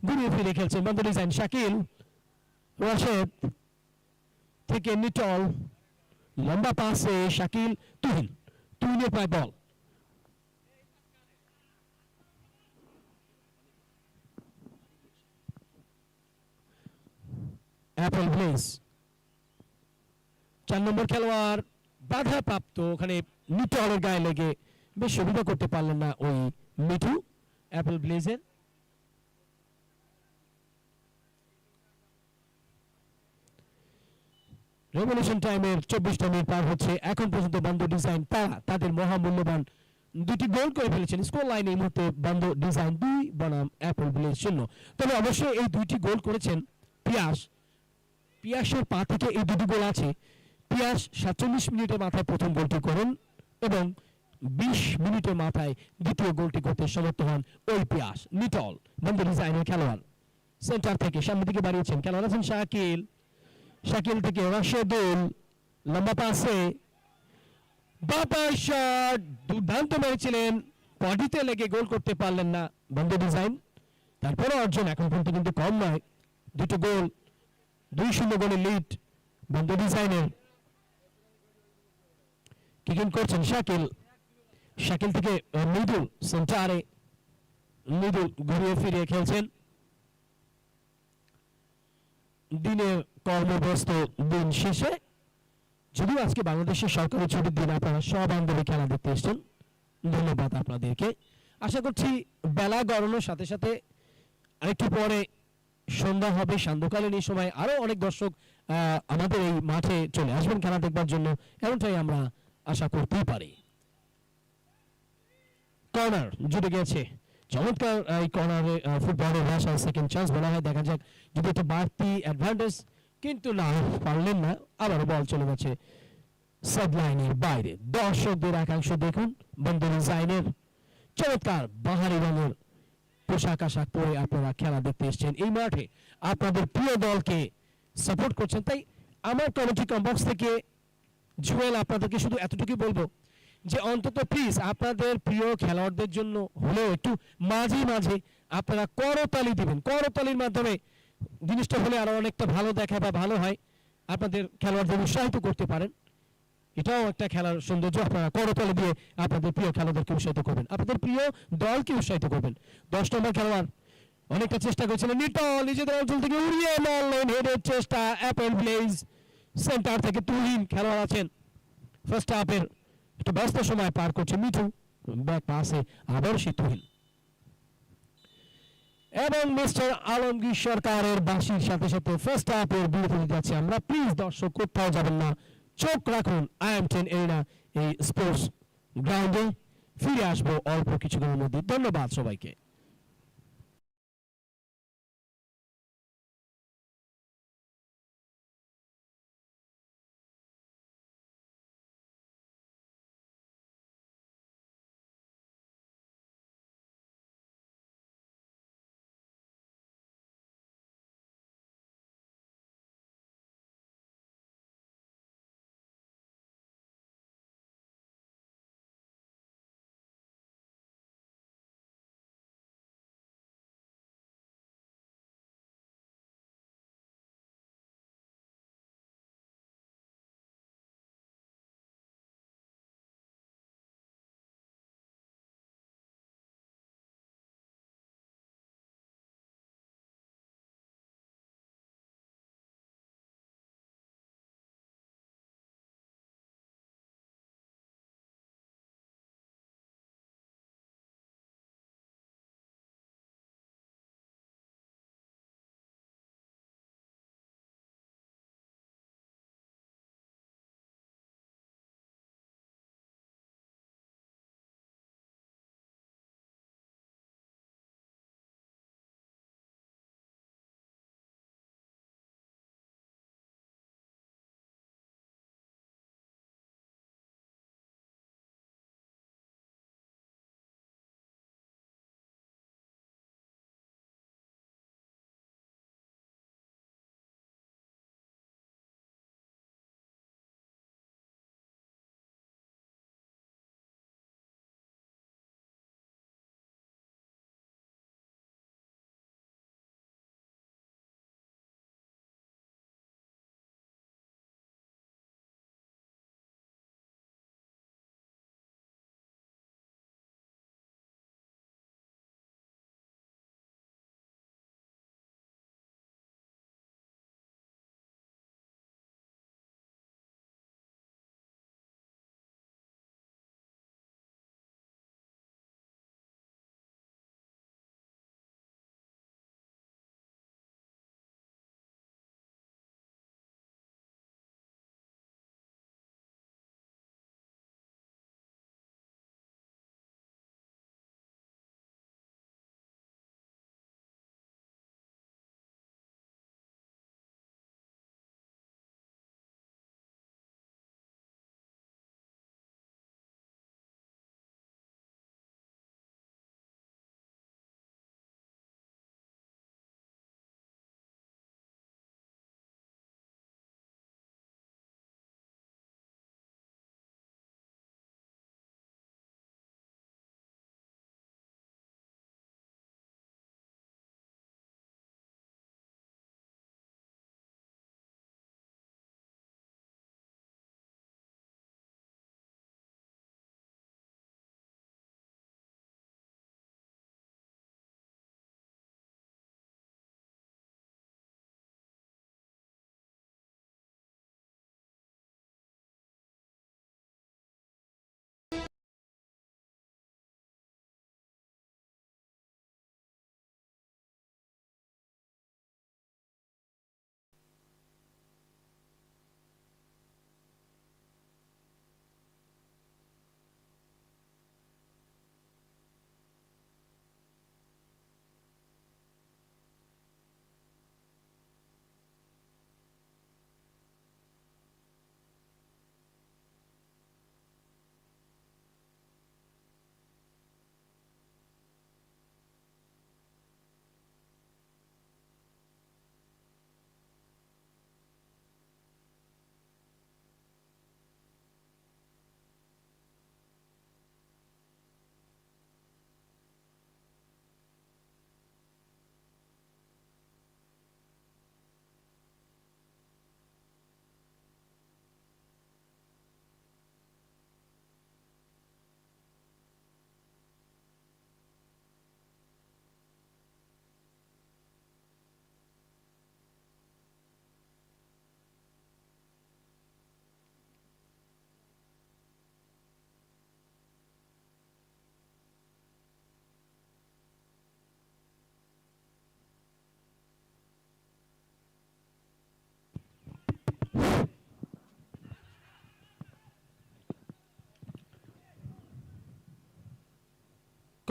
ঘুরিয়ে ফিরে খেলছেন বন্ধু ডিজাইন। শাকিল, রাশেদ থেকে নিটল, লম্বা পাসে শাকিল, তুহিনের পায় বল। অ্যাপল ভিলেজ 4 নম্বর খেলোয়াড় বাধা প্রাপ্ত, ওখানে নিটলের গায়ে লেগে বেশ সুবিধা করতে পারলেন না ওই মিঠু অ্যাপল ভিলেজের। রেভলিউশন টাইমের 24টা মিনিট পার হচ্ছে। এখন পর্যন্ত বান্দো ডিজাইন তারা তাদের মহামূল্যবান দুটি গোল করে ফেলেছেন। স্কোর লাইন এই মুহূর্তে বান্দো ডিজাইন 2 বনাম অ্যাপল ভিলেজ 0। তবে অবশ্যই এই দুইটি গোল করেছেন পিয়াসের পা থেকে এই দুটি গোল আছে। পিয়াস 47 মিনিটের মাথায় প্রথম গোলটি করেন, এবং 20 মিনিটের মাথায় দ্বিতীয় গোলটি করতে সমর্থ হন ওই পিয়াস। নিটল বান্দো ডিজাইনের খেলোয়াড় সেন্টার থেকে সামনের দিকে বাড়িয়েছেন, খেলোয়াড় আছেন শাকিল থেকে রাশেদুল, লম্বা পাসে বাপার শট, দুর্দান্ত মেরেছিলেন, বডিতে লেগে গোল করতে পারলেন না বন্ধু ডিজাইন। তারপরে অর্জন এখন পর্যন্ত কিন্তু কম নয়, দুটো গোল, 2-0 গোলের লিড বন্ধু ডিজাইনের। কিকিং করছেন শাকিল থেকে মৃদুল সেন্টারে, মৃদুল ঘুরিয়ে ফিরিয়ে খেলছেন। দিনের কর্মব্যস্ত দিন শেষে, যদিও আজকে বাংলাদেশের সরকারি ছুটির দিন, আপনারা সব বান্ধবী খেলা দেখতে এসেছেন, ধন্যবাদ আপনাদেরকে। আশা করছি বেলা গড়ানোর সাথে সাথে আরেকটু পরে সন্ধ্যা হবে, সান্ধ্যকালীন এই সময় আরো অনেক দর্শক আমাদের এই মাঠে চলে আসবেন খেলা দেখবার জন্য, এমনটাই আমরা আশা করতেই পারি। কর্নার জুড়ে গেছে, চমৎকার এই কর্নারে ফুটবলের ভাষায় সেকেন্ড চান্স বলা হয়। দেখা যাক যদি একটা বাড়তি অ্যাডভান্টেজ, কিন্তু না পারলেন না, আবার বল চলে গেছে সাইড লাইনের বাইরে। দর্শকদের একাংশ দেখুন বন্ধু ডিজাইনের চমৎকার বাহারি রঙের পোশাক আশাক পরে আপনারা খেলা দেখতে এসেছেন এই মাঠে, আপনাদের প্রিয় দলকে সাপোর্ট করছেন। তাই আমার কমিটি কমবক্স থেকে জুয়েল আপনাদেরকে শুধু এতটুকুই বলবো যে অন্তত প্লিজ আপনাদের প্রিয় খেলোয়াড়দের জন্য হলেও একটু মাঝে মাঝে আপনারা করতালি দিবেন। করতালির মাধ্যমে জিনিসটা হলে আরো অনেকটা ভালো দেখায় বা ভালো হয়, আপনাদের খেলোয়াড়দের উৎসাহিত করতে পারেন। এটাও একটা খেলার সৌন্দর্য। আপনারা করতালি দিয়ে আপনাদের প্রিয় খেলোয়াড়দেরকে উৎসাহিত করবেন, আপনাদের প্রিয় দলকে উৎসাহিত করবেন। 10 নম্বর খেলোয়াড় অনেকটা চেষ্টা করেছিলেন, নিটল নিজেদের অঞ্চল থেকে উড়িয়ে মারলেন, হেডের চেষ্টা, অ্যাপেল ব্লেজ সেন্টার থেকে তুহিন খেলোয়াড় আছেন। ফার্স্ট হাফের একটা ব্যস্ত সময় পার করছে মিঠু, ব্যাক পাসে আবার সে তুহিন এবং মিস্টার আলমগীর সরকারের বাঁশির সাথে সাথে ফার্স্ট হাফের বিরতি যাচ্ছে আমরা। প্লিজ দর্শক কোথাও যাবেন না, চোখ রাখুন IM10 এরিনা এই স্পোর্টস গ্রাউন্ডে। ফিরে আসবো অল্প কিছুক্ষণের মধ্যে। ধন্যবাদ সবাইকে।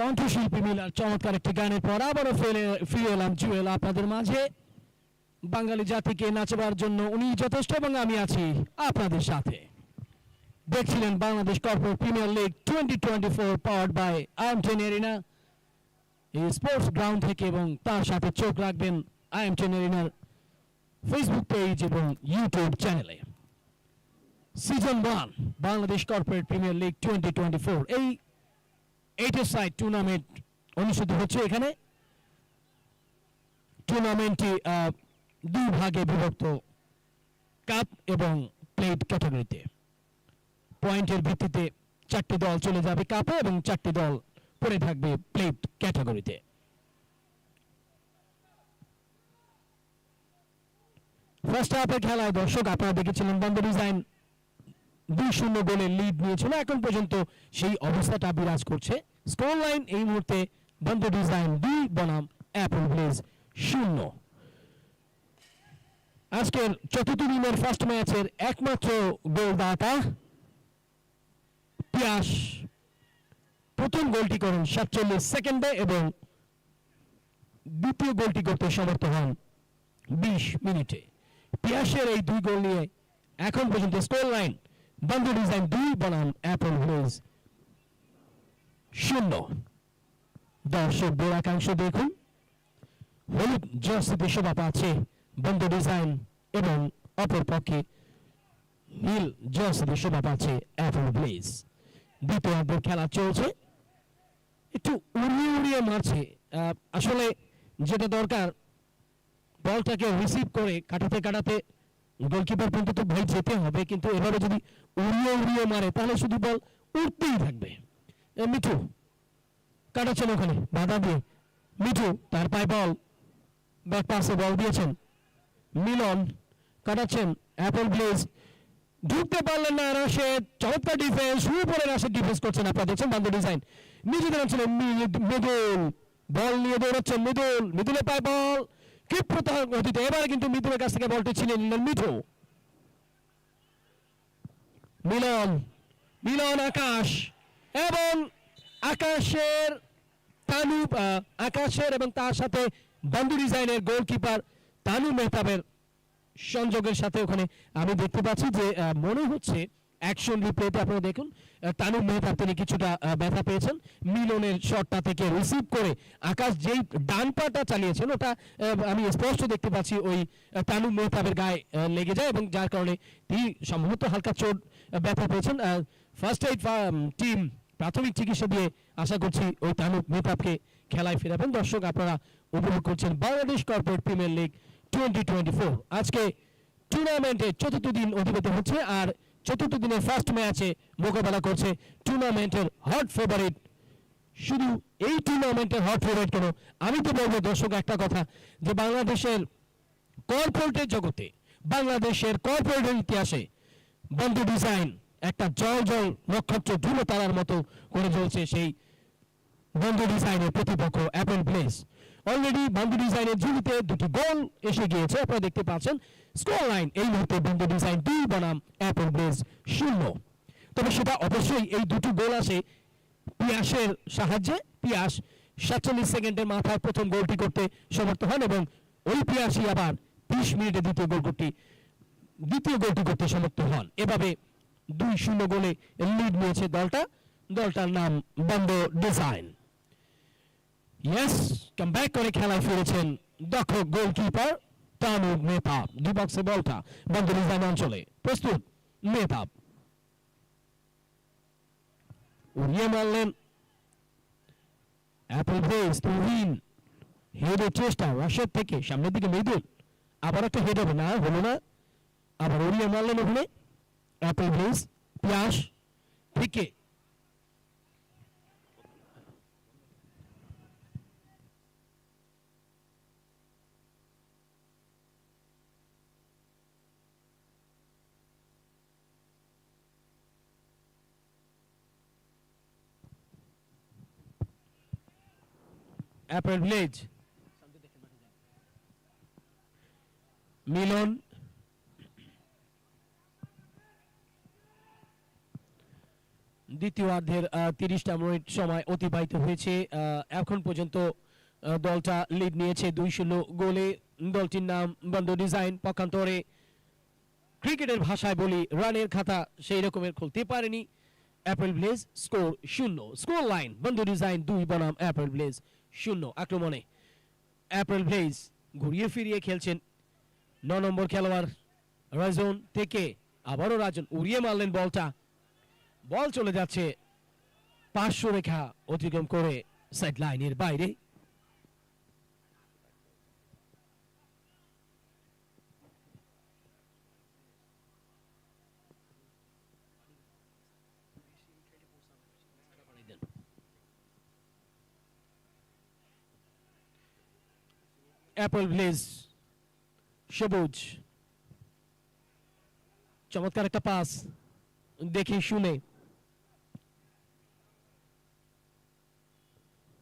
কণ্ঠশিল্পী মিলার চমৎকার একটি গানের পর আবারও ফিরে এলাম জুয়েল আপনাদের মাঝে। বাঙালি জাতিকে নাচাবার জন্য উনি যথেষ্ট এবং আমি আছি আপনাদের সাথে। দেখছিলেন Bangladesh corporate premier league 2024 powered by IM10 arena এই স্পোর্টস গ্রাউন্ড থেকে, এবং তার সাথে চোখ রাখবেন IM10 এরিনার ফেসবুক পেজ এবং ইউটিউব চ্যানেলে। Season 1 Bangladesh corporate premier league 2024 এই 8 সাইড টুর্নামেন্ট অনুষ্ঠিত হচ্ছে এখানে। টুর্নামেন্টটি দুই ভাগে বিভক্ত, কাপ এবং প্লেট ক্যাটাগরিতে। পয়েন্টের ভিত্তিতে 4টি দল চলে যাবে কাপে এবং 4টি দল পড়ে থাকবে প্লেট ক্যাটাগরিতে। ফার্স্ট হাফের খেলায় দর্শক আপনারা দেখেছিলেন বন্দর ডিজাইন 2-0 গোলে লিড নিয়েছিল। এখন পর্যন্ত সেই অবস্থাটা বিরাজ করছে। স্কোর লাইন এই মুহূর্তে বন্দর ডিজাইন 2 বনাম অ্যাপল ব্লেজ 0। আজকের চতুর্থ দিনের ফার্স্ট ম্যাচের একমাত্র গোলদাতা পিয়াস প্রথম গোলটি করেন 47 সেকেন্ডে এবং দ্বিতীয় গোলটি করতে সমর্থ হন 20 মিনিটে। পিয়াসের এই দুই গোল নিয়ে এখন পর্যন্ত স্কোর লাইন বন্দর ডিজাইন 2 বনাম অ্যাপল ব্লেজ 0। দর্শক একাংশ দেখুন, হলুদ জার্সিতে শোভা পাচ্ছে বন্দর ডিজাইন এবং অপর পক্ষে নীল জার্সিতে শোভা পাচ্ছে অ্যাপল ব্লেজ। দ্বিতীয় অর্ধের খেলা চলছে, একটু উড়িয়ে উড়িয়ে মারছে। আসলে যেটা দরকার বলটাকে রিসিভ করে কাটাতে কাটাতে গোলকিপার পর্যন্ত তো ভাই যেতে হবে, কিন্তু এভাবে যদি উড়িয়ে উড়িয়ে মারে তাহলে শুধু বল উঠতেই থাকবে। মিঠু কাটাচ্ছেন ওখানে বাধা দিয়ে, মিঠু তার পায়ে বল ব্যাক পাসে বল দিয়েছেন, মিলন কাটাচ্ছেন, অ্যাপল ব্লেজ ঢুকতে পারলেন না। রাশেদ চমৎকার ডিফেন্স, উপরে রাশেদ ডিফেন্স করছেন। আপনারা দেখছেন বান্দর ডিজাইন নিজেদের অঞ্চলে মৃদুল বল নিয়ে দৌড়াচ্ছেন, মৃদুলের পায়ে বল ক্ষিপ্রতা গতিতে। এবারে কিন্তু মৃদুলের কাছ থেকে বলটি ছিনিয়ে নিলেন মিঠু। মিলন আকাশ এবং আকাশের এবং তার সাথে বন্দর ডিজাইনের গোলকিপার তানু মেহতাবের সংযোগের সাথে ওখানে আমি দেখতে পাচ্ছি যে মনে হচ্ছে অ্যাকশন রিপ্লেতে আপনারা দেখুন তানু মেহতাব তিনি কিছুটা ব্যথা পেয়েছেন। মিলনের শটটা থেকে রিসিভ করে আকাশ যেই ডান পাটা চালিয়েছেন ওটা আমি স্পষ্ট দেখতে পাচ্ছি ওই তানু মেহতাবের গায়ে লেগে যায় এবং যার কারণে তিনি সম্ভবত হালকা চোট ব্যথা পেয়েছেন। ফার্স্ট এইড টিম প্রাথমিক চিকিৎসা দিয়ে আশা করছি ওই তানু মেহতাবকে খেলায় ফেরাবেন। দর্শক আপনারা উপভোগ করছেন বাংলাদেশ কর্পোরেট প্রিমিয়ার লিগ 2024। আজকে টুর্নামেন্টের চতুর্থ দিন অতিবাহিত হচ্ছে, আর চতুর্থ দিনের ফার্স্ট ম্যাচে মোকাবেলা করছে টুর্নামেন্টের হট ফেভারিট। শুধু এই টুর্নামেন্টের হট ফেভারিট কেন, আমি তো বলবো দর্শক একটা কথা, যে বাংলাদেশের কর্পোরেটের জগতে, বাংলাদেশের কর্পোরেটের ইতিহাসে বন্দর ডিজাইন একটা জল নক্ষত্র ধুলো তারার মতো করে জ্বলছে। সেই বন্দর ডিজাইনের প্রতিপক্ষ অ্যাপল ব্লেজ অলরেডি বন্দর ডিজাইনের ঝুলিতে দুটি গোল এসে গিয়েছে। আপনারা দেখতে পাচ্ছেন স্কোর লাইন এই মুহূর্তে বন্দর ডিজাইন 2 বনাম অ্যাপল ব্লেজ 0। তবে সেটা অবশ্যই এই দুটি গোল আসে পিয়াসের সাহায্যে। পিয়াস 47 সেকেন্ডের মাথায় প্রথম গোলটি করতে সমর্থ হন এবং ওই পিয়াসই আবার 20 মিনিটে দ্বিতীয় গোলটি করতে সমর্থ হন। এভাবে 2-0 গোলে লিড নিয়েছে দলটার নাম বন্দর ডিজাইন। ইয়েস, কামব্যাক করে খেলায় ফিরেছেন দক্ষ গোলকিপার তানু মেহতাব। দুই বক্সে বলটা বন্দর ডিজাইন অঞ্চলে প্রস্তুত। মেহতাব উড়িয়ে মারলেন অ্যাপল ব্লেজ। তুহিন হেডের চেষ্টা রাশেদ থেকে সামনের দিকে মৃদুল, আবার একটা হেড হবে না, হলো না, আবার উড়িয়ে মারলেন ওখানে অ্যাপল ব্লেজ। পিয়াস থেকে অ্যাপল ব্লেজ মিলন দ্বিতীয়ার্ধের 30টা মিনিট সময় অতিবাহিত হয়েছে। এখন পর্যন্ত দলটা লিড নিয়েছে 2-0 গোলে। দলটির নাম বন্ধু ডিজাইন। পক্ষান্তরে ক্রিকেটের ভাষায় বলি রানের খাতা সেই রকমের খুলতে পারেনি Apple bless. Score 0। Score line বন্ধু ডিজাইন 2 বনাম অ্যাপেল ব্লেজ 0। আক্রমণে অ্যাপেল ব্লেজ ঘুরিয়ে ফিরিয়ে খেলছেন 9 নম্বর খেলোয়াড় রাজন থেকে। আবারও রাজন উড়িয়ে মারলেন বলটা। বল চলে যাচ্ছে 500 রেখা অতিক্রম করে সাইড লাইনের বাইরে। অ্যাপল ব্লেজ সবুজ চমৎকার একটা পাস দেখে শুনে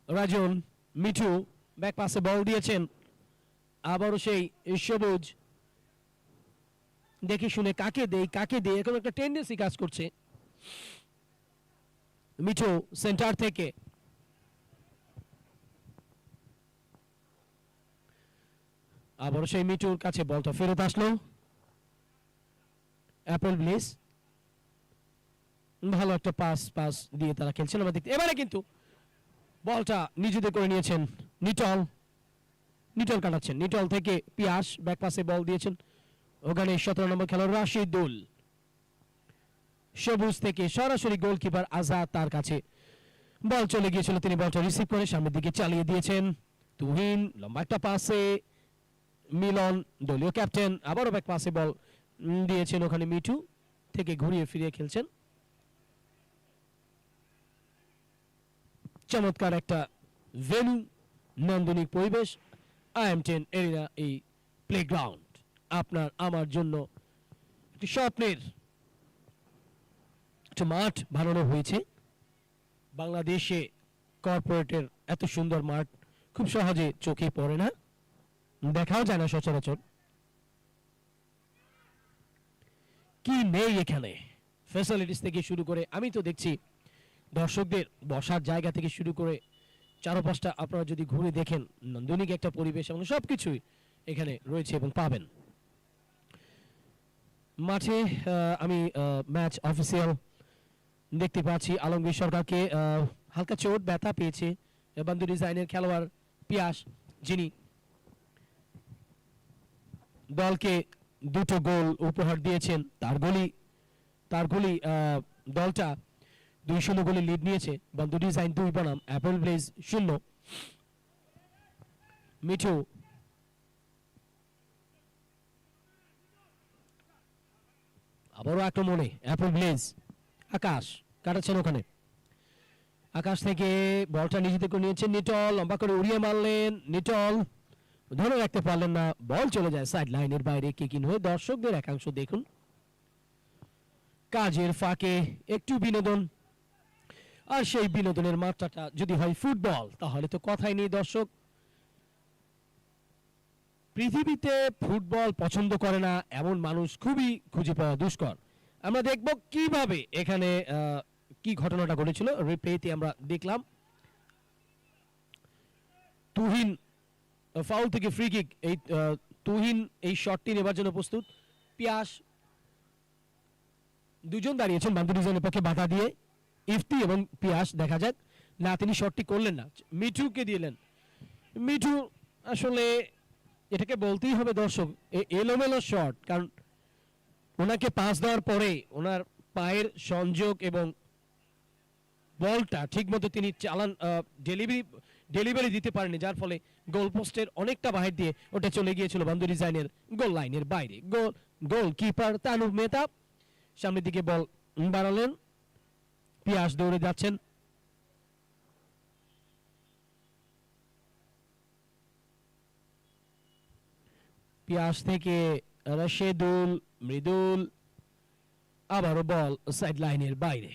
রাজন মিঠু ব্যাক পাসে বল দিয়েছেন। আবারও সেই সবুজ দেখে শুনে কাকে দেই এখন একটা টেন্ডেন্সি কাজ করছে। মিঠু সেন্টার থেকে আবারও সেই মিঠুর কাছে বলটা ফেরত আসলো। অ্যাপল ব্লেজ ভালো একটা পাস দিয়ে তারা খেলছেন আমাদের। এবারে কিন্তু বলটা নিজেদের করে নিয়েছেন নিটল কাটাচ্ছেন। নিটল থেকে পিয়াস ব্যাক পাসে বল দিয়েছেন ওখানে 17 নম্বর খেলোয়াড় রাশিদুল। সবুজ থেকে সরাসরি গোলকিপার আজাদ তার কাছে বল চলে গিয়েছিল, তিনি বলটা রিসিভ করে সামনের দিকে চালিয়ে দিয়েছেন। তুহিন লম্বা একটা পাসে মিলন দলীয় ক্যাপ্টেন আবারও ব্যাক পাসে বল দিয়েছেন ওখানে মিঠু থেকে ঘুরিয়ে ফিরিয়ে খেলছেন। চমৎকার একটা ভেন্যু, নান্দনিক পরিবেশ IM10 এরিনা এই প্লেগ্রাউন্ড আপনার আমার জন্য একটি স্বপ্নের একটা মাঠ বানানো হয়েছে। বাংলাদেশে কর্পোরেটের এত সুন্দর মাঠ খুব সহজে চোখে পড়ে না, দেখাও যায় না সচরাচর। কি নেই এখানে ফ্যাসিলিটিস থেকে শুরু করে আমি তো দেখছি দর্শকদের বসার জায়গা থেকে শুরু করে চারপাশটা আপনারা যদি ঘুরে দেখেন নান্দনিক একটা পরিবেশ এবং সবকিছুই এখানে রয়েছে এবং পাবেন। মাঠে আমি ম্যাচ অফিসিয়াল দেখতে পাচ্ছি আলমগীর সরকারকে হালকা চোট ব্যথা পেয়েছে বন্ধু ডিজাইনের খেলোয়াড় পিয়াস, যিনি দলকে 2টো গোল উপহার দিয়েছেন। তার গোলি দলটা 2-0 গোলে লিড নিয়েছে। বন্ধু ডিজাইন 2 বনাম অ্যাপল ব্লেজ 0। মিঠু আবারও আক্রমণে অ্যাপল ব্লেজ। আকাশ কাটাচ্ছেন ওখানে, আকাশ থেকে বলটা নিজেদের করে নিয়েছেন নিটল, লম্বা করে উড়িয়ে মারলেন নিটল, ধরে রাখতে পারলেন না, বল চলে যায় সাইড লাইনের বাইরে কিকিং হয়ে। দর্শকদের একাংশ দেখুন কাজের ফাঁকে একটু বিনোদন, আর সেই বিনোদনের মাত্রাটা যদি হয় ফুটবল তাহলে তো কথাই নেই। দর্শক পৃথিবীতে ফুটবল পছন্দ করে না এমন মানুষ খুবই খুঁজে পাওয়া দুষ্কর। আমরা দেখব কিভাবে এখানে কি ঘটনাটা ঘটেছিল। রিপ্লেতে আমরা দেখলাম তুহিন ফাউল থেকে ফ্রি কিক, এই তুহিন এই শটটি নেবার জন্য প্রস্তুত। পিয়াস দুজন দাঁড়িয়েছেন বান্ধব ডিজাইনের পক্ষে বাধা দিয়ে, ইফতি এবং পিয়াস। দেখা যাক না, তিনি শটটি করলেন না, মিঠুকে দিলেন। মিঠু আসলে এটাকে বলতেই হবে দর্শক এলোমেলো শট, কারণ ওনাকে পাস দেওয়ার পরে ওনার পায়ের সংযোগ এবং বলটা ঠিকমতো তিনি চালান ডেলিভারি দিতে পারেনি, যার ফলে গোল পোস্টের অনেকটা বাহির দিয়ে ওটা চলে গিয়েছিল বন্ধু ডিজাইনের গোল লাইনের বাইরে। গোলকিপার তানুব মেহতা সামনের দিকে বল বাড়ালেন, পিয়াস দৌড়ে যাচ্ছেন, পিয়াস থেকে রাশেদুল মৃদুল, আবারও বল সাইড লাইনের বাইরে।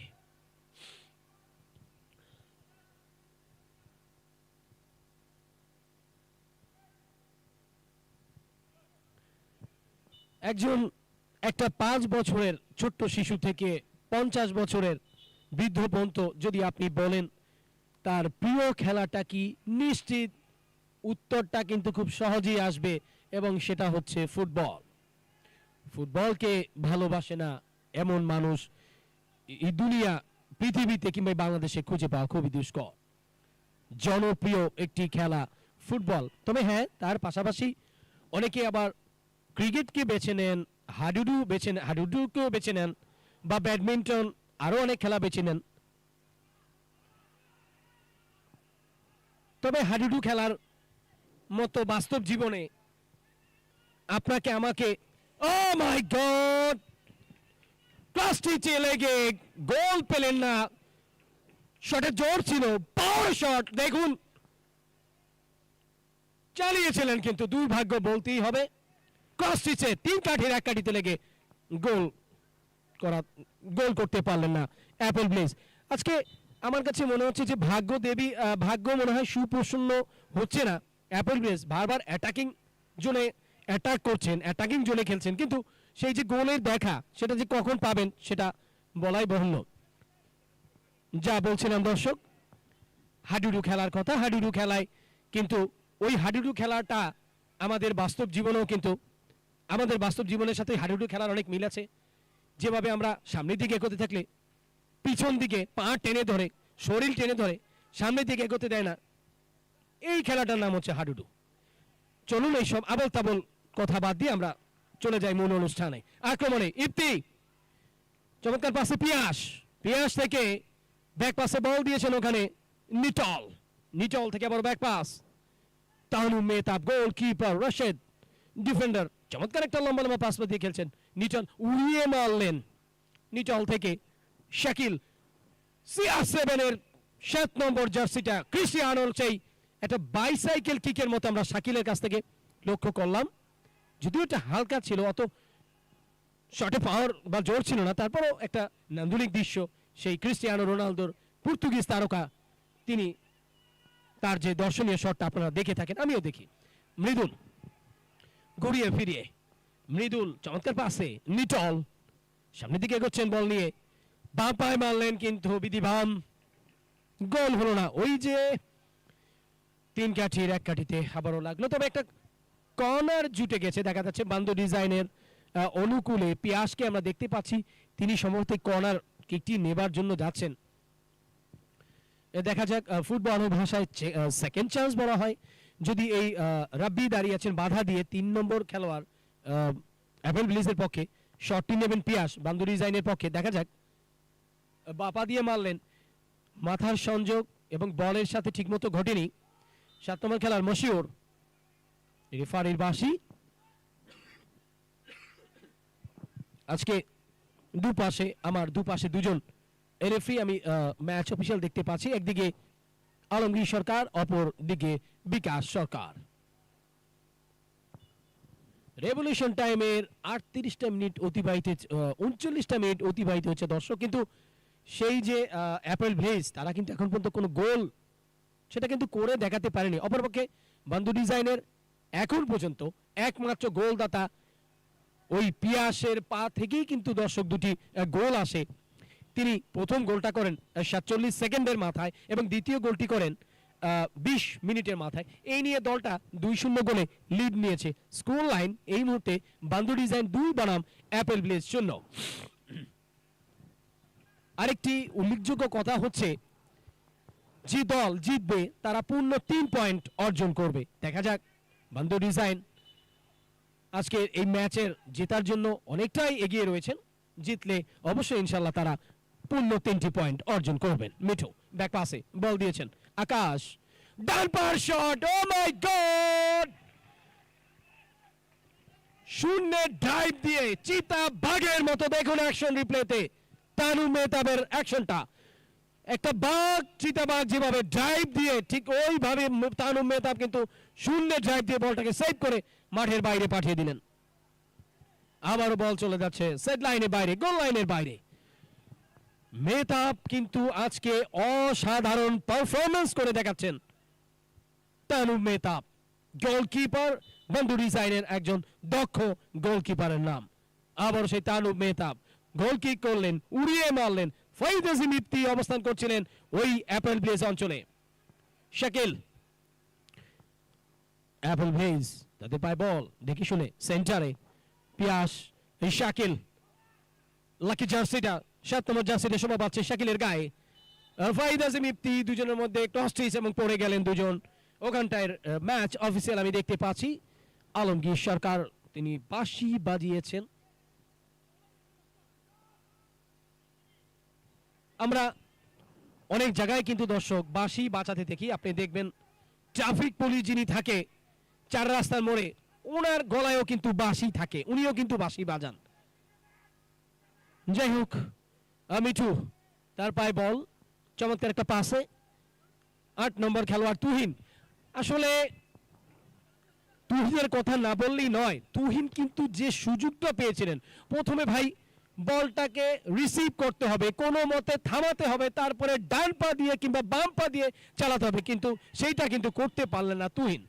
একটা 5 বছরের ছোট্ট শিশু থেকে 50 বছরের বৃদ্ধ পর্যন্ত যদি আপনি বলেন তার প্রিয় খেলাটা কি, নিশ্চিত উত্তরটা কিন্তু খুব সহজেই আসবে, এবং সেটা হচ্ছে ফুটবল। ফুটবলকে ভালোবাসে না এমন মানুষ এই দুনিয়া, পৃথিবীতে কিংবা বাংলাদেশে খুঁজে পাওয়া খুবই দুষ্কর। জনপ্রিয় একটি খেলা ফুটবল। তবে হ্যাঁ, তার পাশাপাশি অনেকে আবার ক্রিকেটকে বেছে নেন, হাডুডুকেও বেছে নেন, বা ব্যাডমিন্টন, আরও অনেক খেলা বেছে নেন। তবে হাডুডু খেলার মতো বাস্তব জীবনে আপনাকে আমাকে, ও মাই গড, ক্লাসটি লেগে গোল পেলেন না। শটের জোর ছিল, পাওয়ার শট, দেখুন চালিয়েছিলেন, কিন্তু দুর্ভাগ্য বলতেই হবে। ক্রসটিচে 3 কাঠির 1 কাঠিতে লেগে গোল করতে পারলেন না অ্যাপেল ব্লেজ। আজকে আমার কাছে মনে হচ্ছে যে ভাগ্য মনে হয় সুপ্রসন্ন হচ্ছে না। অ্যাপেল ব্লেজ বারবার অ্যাটাকিং জোনে অ্যাটাক করছেন, অ্যাটাকিং জোনে খেলছেন, কিন্তু সেই যে গোলের দেখা সেটা যে কখন পাবেন সেটা বলাই বাহুল্য। যা বলছিলাম দর্শক, হাডুডু খেলার কথা, হাডুডু খেলায় কিন্তু ওই হাডুডু খেলাটা আমাদের বাস্তব জীবনের সাথে হাডুডু খেলার অনেক মিল আছে। যেভাবে আমরা সামনের দিকে এগোতে থাকলে পিছন দিকে পা টেনে ধরে, শরীর টেনে ধরে সামনের দিকে এগোতে দেয় না, এই খেলাটার নাম হচ্ছে হাডুডু। চলুন এইসব আবল তাবল কথা বাদ দিয়ে আমরা চলে যাই মূল অনুষ্ঠানে। আক্রমণে ইপ্তি, চমৎকার পাশে পিয়াস থেকে ব্যাক পাসে বল দিয়েছেন ওখানে নিটল থেকে আবার back pass, Tanu Mehtab, goalkeeper Rashed, defender, চমৎকার একটা লম্বা পাস দিয়ে খেলছেন। নিটল উড়িয়ে মারলেন, নিটল থেকে শাকিল, CR7 এর 7 নম্বর জার্সিটা ক্রিস্টিয়ানোর সেই একটা বাইসাইকেল কিকের মতো আমরা শাকিলের কাছ থেকে লক্ষ্য করলাম। যদিও এটা হালকা ছিল, অত শটে পাওয়ার বা জোর ছিল না, তারপরও একটা নান্দনিক দৃশ্য। সেই ক্রিস্টিয়ানো রোনালদোর পর্তুগিজ তারকা, তিনি তার যে দর্শনীয় শটটা আপনারা দেখে থাকেন, আমিও দেখি। মৃদুল ঘুরিয়ে ফিরিয়ে, মৃদুল চমৎকার পাসে, নিটল সামনের দিকে এগোচ্ছেন বল নিয়ে, বাঁ পায়ে মারলেন কিন্তু বিধিবাম, গোল হলো না। ওই যে 3 কাঠির 1 কাঠিতে আবারও লাগলো। তবে একটা কর্নার জুটে গেছে, দেখা যাচ্ছে বান্দো ডিজাইনের অনুকূলে পিয়াসকে আমরা দেখতে পাচ্ছি, তিনি সম্ভবত কর্নার কিকটি নেবার জন্য যাচ্ছেন। দেখা যাক, ফুটবল ভাষায় সেকেন্ড চান্স বলা হয়। যদি এই রাব্বি দাঁড়িয়ে আছেন বাধা দিয়ে, 3 নম্বর খেলোয়াড় অ্যাপেল ব্লিজের পক্ষে শটটি নেবেন পিয়াস বান্দো ডিজাইনের পক্ষে। দেখা যাক, বাপা দিয়ে মারলেন, মাথার সংযোগ এবং বলের সাথে ঠিকমতো ঘটেনি। 7 নম্বর খেলার মশিউর, রেফারির বাঁশি। আজকে আমার দুপাশে দুজন রেফারি আমি ম্যাচ অফিশিয়াল দেখতে পাচ্ছি, একদিকে আলমগীর সরকার, অপর দিকে বিকাশ সরকার। রেভলিউশন টাইমের 38টা মিনিট অতিবাহিত, 39টা মিনিট অতিবাহিত হচ্ছে দর্শক, কিন্তু সেই যে অ্যাপেল ব্লেজ তারা কিন্তু এখন পর্যন্ত কোনো গোল সেটা কিন্তু করে দেখাতে পারেনি। অপরপক্ষে বান্দো ডিজাইনের এখন পর্যন্ত একমাত্র গোলদাতা ওই পিয়াসের পা থেকেই কিন্তু দর্শক দুটি গোল আসে। তিনি প্রথম গোলটা করেন 47 সেকেন্ডের মাথায় এবং দ্বিতীয় গোলটি করেন 20 মিনিটের মাথায়। এই নিয়ে দলটা 2-0 গোলে লিড নিয়েছে। স্কোর লাইন এই মুহূর্তে বান্দো ডিজাইন 2 বনাম অ্যাপেল ব্লেজ 0। আরেকটি উল্লেখযোগ্য কথা হচ্ছে, যে দল জিতবে তারা পূর্ণ 3 পয়েন্ট অর্জন করবে। দেখা যাক, বান্দো ডিজাইন আজকে এই ম্যাচের জেতার জন্য অনেকটাই এগিয়ে রয়েছেন। জিতলে অবশ্যই ইনশাল্লাহ তারা পূর্ণ 3টি পয়েন্ট অর্জন করবেন। মিঠু ব্যাক পাসে বল দিয়েছেন, আকাশ ডান পার শট, ও মাই গড, শূন্য ড্রাইভ দিয়ে চিতা বাঘের মতো, দেখুন অ্যাকশন রিপ্লেতে তানু মেহতাবের অ্যাকশনটা, একটা বাঘ, চিতাবাঘ যেভাবে ড্রাইভ দিয়ে ঠিক ওইভাবে তানু মেহতাব কিন্তু শূন্য ড্রাইভ দিয়ে বলটাকে সেভ করে মাঠের বাইরে পাঠিয়ে দিলেন। আবারও বল চলে যাচ্ছে সেট লাইনের বাইরে, গোল লাইনের বাইরে। মেহতাব কিন্তু আজকে অসাধারণ পারফরমেন্স করে দেখাচ্ছেন তানু মেহতাব, গোলকিপার বান্দো ডিজাইনের একজন দক্ষ গোলকিপারের নাম। আবার সেই তানু মেহতাব গোল কিক করলেন, উড়িয়ে মারলেন, ফাহিদ আজিম ইফতি অবস্থান করছিলেন ওই অ্যাপেল ব্লেজ অঞ্চলে। শাকিল, অ্যাপেল ব্লেজ তাদের পায় বল, দেখি শুনে সেন্টারে পিয়াস, এই শাকিল, লাকি জার্সিটা 7 নম্বর জার্সিটা শোভা পাচ্ছে শাকিলের গায়ে। ফাহিদ আজিম ইফতি দুজনের মধ্যে টসটিস এবং পড়ে গেলেন দুজন। ওখানটায় ম্যাচ অফিসিয়াল আমি দেখতে পাচ্ছি আলমগীর সরকার, তিনি বাঁশি বাজিয়েছেন। আমরা অনেক জায়গায় কিন্তু দর্শক বাঁশি বাজাতে দেখি, আপনি দেখবেন ট্রাফিক পুলিশ যিনি থাকে 4 রাস্তার মোড়ে, ওনার গলায়ও কিন্তু বাঁশি থাকে, উনিও কিন্তু বাঁশি বাজান। যাই হোক, মিঠু তার পায়ে বল, চমৎকার একটা পাসে 8 নম্বর খেলোয়াড় তুহিন। আসলে তুহিনের কথা না বললেই নয়, তুহিন কিন্তু যে সুযোগটা পেয়েছিলেন প্রথমে, ভাই বলটাকে রিসিভ করতে হবে, কোনো মতে থামাতে হবে, তারপরে ডান পা দিয়ে কিংবা বাম পা দিয়ে চালাতে হবে, কিন্তু সেইটা কিন্তু করতে পারলেন না তুহিন।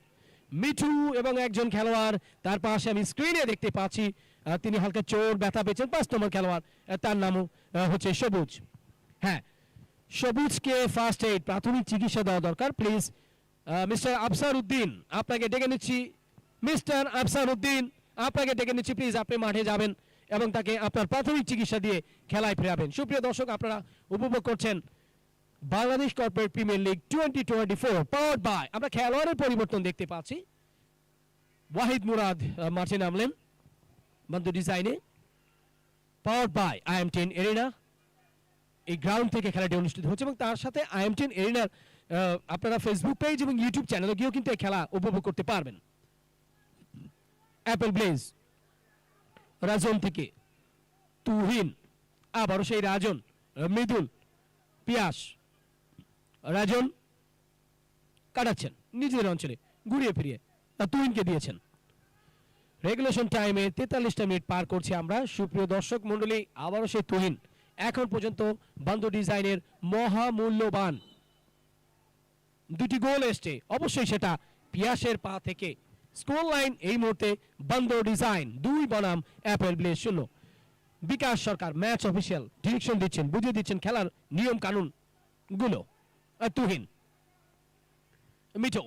মিঠু এবং একজন খেলোয়াড় তার পাশে আমি স্ক্রিনে দেখতে পাচ্ছি, তিনি হালকা চোট ব্যথা পেয়েছেন, 5 নম্বর খেলোয়াড়, তার নামও হচ্ছে সবুজ। হ্যাঁ, সবুজকে ফার্স্ট এইড প্রাথমিক চিকিৎসা দেওয়া দরকার। প্লিজ মিস্টার আফসার উদ্দিন, আপনাকে ডেকে নিচ্ছি। মিস্টার আফসার উদ্দিন, আপনাকে ডেকে নিচ্ছি, প্লিজ আপনি মাঠে যাবেন এবং তাকে আপনার প্রাথমিক চিকিৎসা দিয়ে খেলায় ফেরাবেন। সুপ্রিয় দর্শক, আপনারা উপভোগ করছেন Bangladesh corporate premier league 2024 powered by. আমরা খেলোয়াড়ের পরিবর্তন দেখতে পাচ্ছি। ওয়াহিদ মুরাদ মাঠে নামলেন বন্ধু ডিজাইনে, পাওয়ার্ড বাই IM10 এরিনা। এই গ্রাউন্ড থেকে খেলাটি অনুষ্ঠিত হচ্ছে এবং তার সাথে IM10 এরিনার আপনারা ফেসবুক পেজ এবং ইউটিউব চ্যানেলে গিয়েও কিন্তু এই খেলা উপভোগ করতে পারবেন। অ্যাপেল ব্লেজ রাজন থেকে তুহিন, আবারও সেই রাজন, মৃদুল, পিয়াস, রাজন কাটাচ্ছেন নিজেদের অঞ্চলে, ঘুরিয়ে ফিরিয়ে তুহিনকে দিয়েছেন। রেগুলেশন টাইমে 43টা মিনিট পার করছি আমরা। সুপ্রিয় দর্শক মন্ডলী, আবারও সেই তুহিন এখন পর্যন্ত বান্দো ডিজাইনের মহামূল্যবান 2টি গোল এসছে, অবশ্যই সেটা পিয়াসের পা থেকে। স্কোর লাইন এই মুহূর্তে বান্দো ডিজাইন 2 বনাম অ্যাপেল ব্লেজ 0। বিকাশ সরকার ম্যাচ অফিসিয়াল ডিরেকশন দিচ্ছেন, বুঝিয়ে দিচ্ছেন খেলার নিয়ম কানুন গুলো। তুহিন, মিঠু,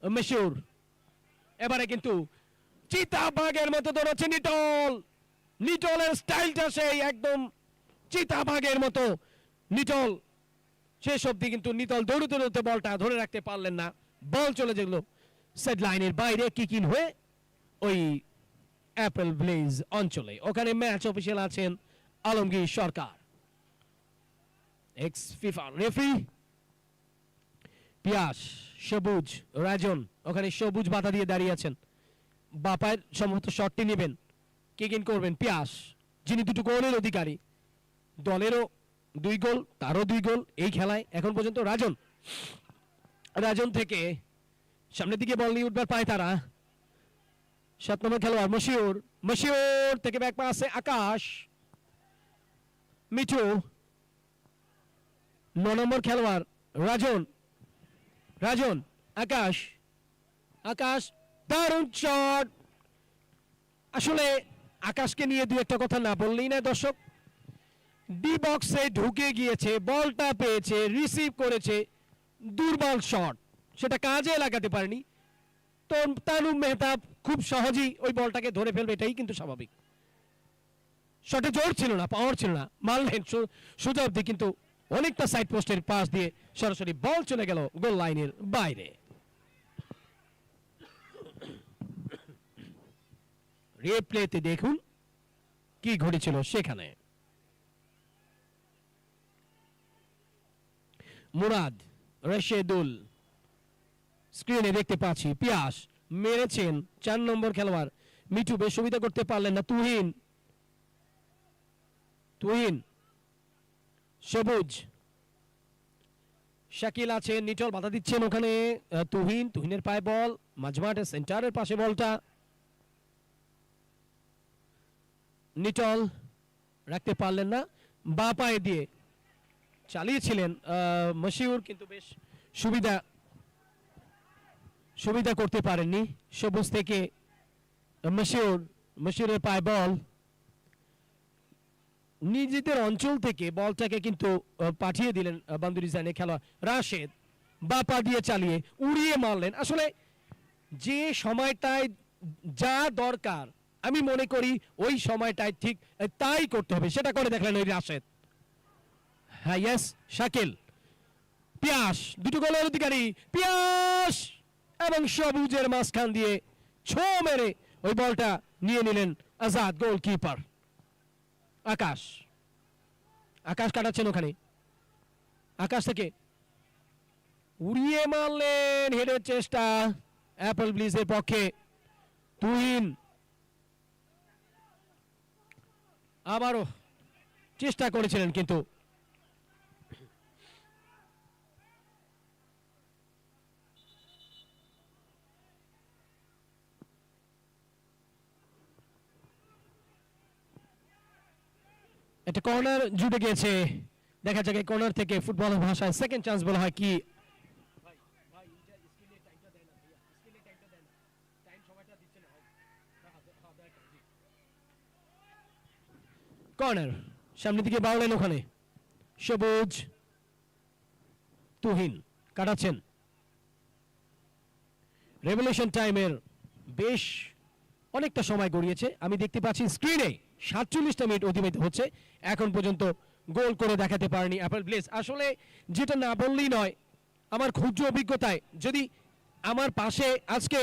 মেশিউর, এবারে কিন্তু চিতাবাঘের মতো দৌড়াচ্ছে নিটল। নিটলের স্টাইলটা সেই একদম চিতাবাঘের মতো। নিটল শেষ অব্দি কিন্তু নিটল দৌড়তে দৌড়তে বলটা ধরে রাখতে পারলেন না, বল চলে গেল সেট লাইনের বাইরে, কিকিং হয়ে ওই অ্যাপেল ব্লেজ অঞ্চলে। ওখানে ম্যাচ অফিসিয়াল আছেন আলমগীর সরকার, এক্স ফিফা রেফারি। পিয়াস, সবুজ, রাজন, ওখানে সবুজ বাধা দিয়ে দাঁড়িয়ে আছেন। বাপায়ের সম্ভবত শটটি নেবেন, কিকিং করবেন পিয়াস, যিনি 2টো গোলের অধিকারী, দলেরও 2 গোল, তারও 2 গোল এই খেলায় এখন পর্যন্ত। রাজন, রাজন থেকে সামনের দিকে বল নিয়ে উঠবার পায় তারা। 7 নম্বর খেলোয়াড় মশিউর, মশিউর থেকে ব্যাক পাসে আকাশ। মিঠু, 9 নম্বর খেলোয়াড় রাজন, রাজন, আকাশ, আকাশ, দারুণ শট। আসলে আকাশকে নিয়ে 2-একটা কথা না বললেই না দর্শক। ডি বক্সে ঢুকে গিয়েছে, বলটা পেয়েছে, রিসিভ করেছে, দুর্বল শট, সেটা কাজে লাগাতে পারেনি। তো তানুম মেহতাব খুব সহজেই ওই বলটাকে ধরে ফেলবে, এটাই কিন্তু স্বাভাবিক। শটে জোর ছিল না, পাওয়ার ছিল না, মারলেন সোজা অব্দি, কিন্তু অনেকটা সাইড পোস্টের পাস দিয়ে সরাসরি বল চলে গেল গোল লাইনের বাইরে। রিপ্লেতে দেখুন কি ঘটেছিল সেখানে। মুরাদ, রশেদুল, স্ক্রিনে দেখতে পাচ্ছি পিয়াস মেরেছেন 4 নম্বর খেলোয়াড় মিঠু, বেশ সুবিধা করতে পারলেন না। তুহিন, তুহিন, সবুজ, শাকিল আছেন, নিটল বাধা দিচ্ছেন ওখানে। তুহিন, তুহিনের পায়ে বল, মাঝমাঠে সেন্টারের পাশে বলটা, নিটল রাখতে পারলেন না, বা পায়ে দিয়ে চালিয়েছিলেন মশিউর, কিন্তু বেশ সুবিধা সুবিধা করতে পারেননি। সবুজ থেকে মশিউর, মশিউরের পায়ে বল, নিজেদের অঞ্চল থেকে বলটাকে কিন্তু পাঠিয়ে দিলেন বান্দু ডিজাইনে খেলোয়াড় রাশেদ, বাপা দিয়ে চালিয়ে উড়িয়ে মারলেন। আসলে যে সময়টায় যা দরকার আমি মনে করি ওই সময়টায় ঠিক তাই করতে হবে, সেটা করে দেখলেন ওই রাশেদ। হ্যাঁ ইয়েস শাকিল, পিয়াস দুটো গোলের অধিকারী পিয়াস, এবং সবুজের মাঝখান দিয়ে ছো মেরে ওই বলটা নিয়ে নিলেন আজাদ গোলকিপার আকাশ। আকাশ কাটাচ্ছেন ওখানে, আকাশ থেকে উড়িয়ে মারলেন, হেডের চেষ্টা অ্যাপল ব্লিজের পক্ষে। তুহিন আবারও চেষ্টা করেছিলেন কিন্তু একটা কর্নার জুটে গিয়েছে। দেখা যাক কর্নার থেকে ফুটবলের ভাষায় সেকেন্ড চান্স বলা হয় কি। কর্নার সামনের দিকে বাড়লেন, ওখানে সবুজ, তুহিন কাটাচ্ছেন। রেভলিউশন টাইমের বেশ অনেকটা সময় গড়িয়েছে, আমি দেখতে পাচ্ছি স্ক্রিনে 47টা মিনিট অতিবাহিত হচ্ছে, এখন পর্যন্ত গোল করে দেখাতে পারেনি অ্যাপল ব্লিজ। আসলে যেটা না বললেই নয়, আমার ক্ষুদ্র অভিজ্ঞতায় যদি আমার পাশে আজকে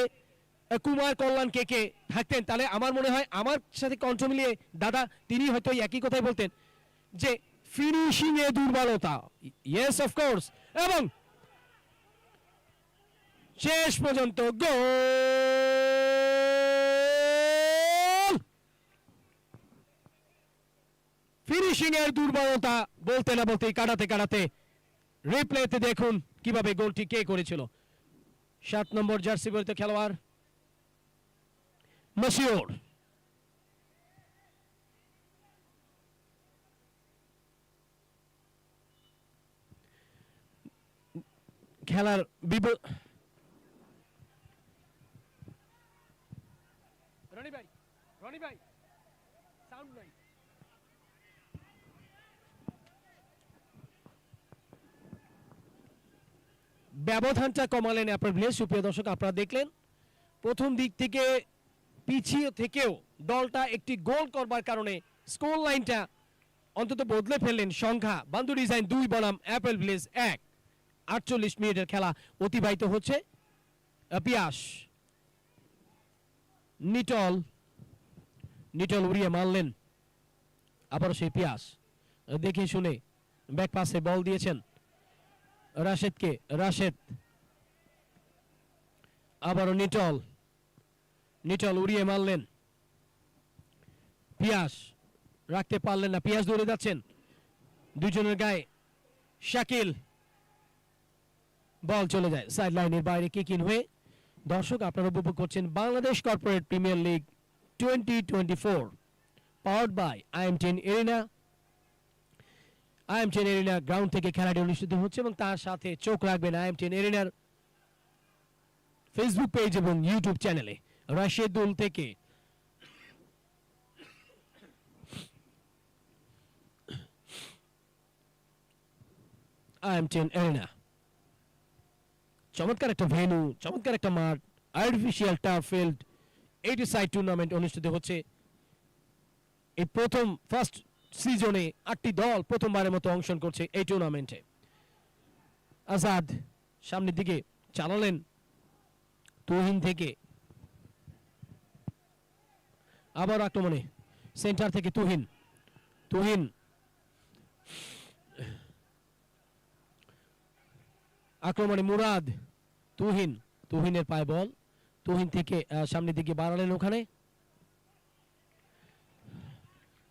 কুমার কল্যাণ কে থাকতেন তাহলে আমার মনে হয় আমার সাথে কণ্ঠ মিলিয়ে দাদা তিনি হয়তো একই কথাই বলতেন যে ফিনিশিং এ দুর্বলতা। ইয়েস অফকোর্স, এবং শেষ পর্যন্ত গোল। ফিনিশিং এর দুর্বলতা বলতে না বলতে কাটাতে কাটাতে রিপ্লেতে দেখুন কিভাবে গোলটি কে করেছিল। 7 নম্বর জার্সি পরিহিত খেলোয়াড় মশিউর। খেলার রনি ভাই, রনি ভাই সাউন্ড নাই। ব্যবধানটা কমালেন অ্যাপল ব্লিজ। সুপ্রিয় দর্শক আপনারা দেখলেন প্রথম দিক থেকে পিছিয়ে থেকেও দলটা একটি গোল করবার কারণে স্কোর লাইনটা অন্তত বদলে ফেললেন। সংখ্যা বান্দু ডিজাইন 2 বনাম অ্যাপল ব্লিজ 1। 48 মিনিটের খেলা অতিবাহিত হচ্ছে। পিয়াস, নিটল, নিটল উড়িয়ে মারলেন, আবারও সেই পিয়াস দেখে শুনে ব্যাক পাসে বল দিয়েছেন রাশেদকে। রাশেদ আবারও নিটল, নিটল উড়িয়ে মারলেন, পিয়াস রাখতে পারলেন না, পিয়াস দৌড়ে যাচ্ছেন দুজনের গায়ে। শাকিল, বল চলে যায় সাইড লাইনের বাইরে কিক ইন হয়ে। দর্শক আপনারা উপভোগ করছেন Bangladesh corporate premier league 2024 powered by IM10 arena. IM10 arena ground থেকে খেলাটি অনুষ্ঠিত হচ্ছে এবং তার সাথে চোখ রাখবেন IM10 এরিনার ফেসবুক পেজ এবং ইউটিউব চ্যানেলে। রাশেদুল থেকে IM10 এরিনা, চমৎকার একটা ভেন্যু, চমৎকার একটা মাঠ, artificial turf field, 80 side tournament অনুষ্ঠিত হচ্ছে। এই প্রথম ফার্স্ট সিজনে 8টি দল প্রথমবারের মতো অংশগ্রহণ করছে এই টুর্নামেন্টে। আজাদ সামনের দিকে চালালেন তুহিন থেকে, আবার আক্রমণে সেন্টার থেকে তুহিন, তুহিন আক্রমণে মুরাদ, তুহিন, তুহিনের পায়ে বল, তুহিন থেকে সামনের দিকে বাড়ালেন, ওখানে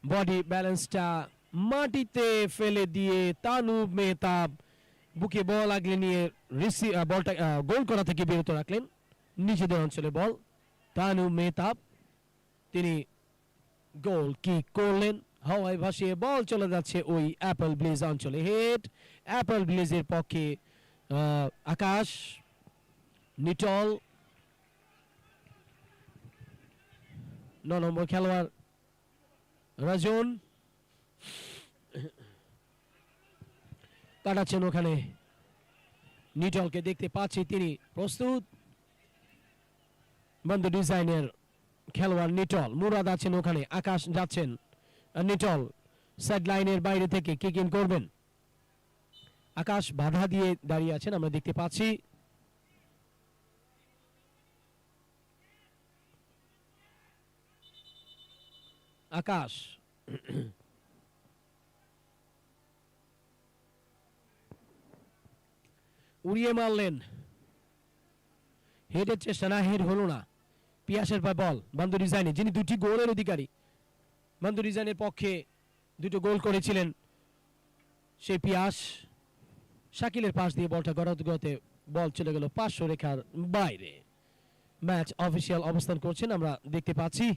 বডি ব্যালেন্সটা মাটিতে ফেলে দিয়ে তানুব মেহতাব বুকে বল আগলে নিয়ে বলটা গোল করা থেকে বিরত রাখলেন। নিজেদের অঞ্চলে বল, তানুব মেহতাব তিনি গোল কিক করলেন, হাওয়ায় ভাসিয়ে বল চলে যাচ্ছে ওই অ্যাপল ব্লিজ অঞ্চলে। হেড অ্যাপল ব্লিজের পক্ষে আকাশ, নিটল 9 নম্বর খেলোয়াড় রাজন, কাটাচ্ছেন ওখানে নিটলকে দেখতে পাচ্ছি, তিনি প্রস্তুত। বন্ধু ডিজাইনের খেলোয়াড় নিটল, মুরাদ আছেন ওখানে, আকাশ যাচ্ছেন, নিটল সাইড লাইনের বাইরে থেকে কিক ইন করবেন। আকাশ বাধা দিয়ে দাঁড়িয়ে আছেন, আমরা দেখতে পাচ্ছি। আকাশ উড়িয়ে মারলেন, হেডের চেষ্টা, না হেড হলো না। পিয়াসের পায় বল, বান্দু ডিজাইনে, যিনি দুটি গোলের অধিকারী, বান্দু ডিজাইনের পক্ষে দুটো গোল করেছিলেন সেই পিয়াস। শাকিলের পাশ দিয়ে বলটা গড়াতে গড়াতে বল চলে গেল 500 রেখার বাইরে। ম্যাচ অফিসিয়াল অবস্থান করছেন, আমরা দেখতে পাচ্ছি।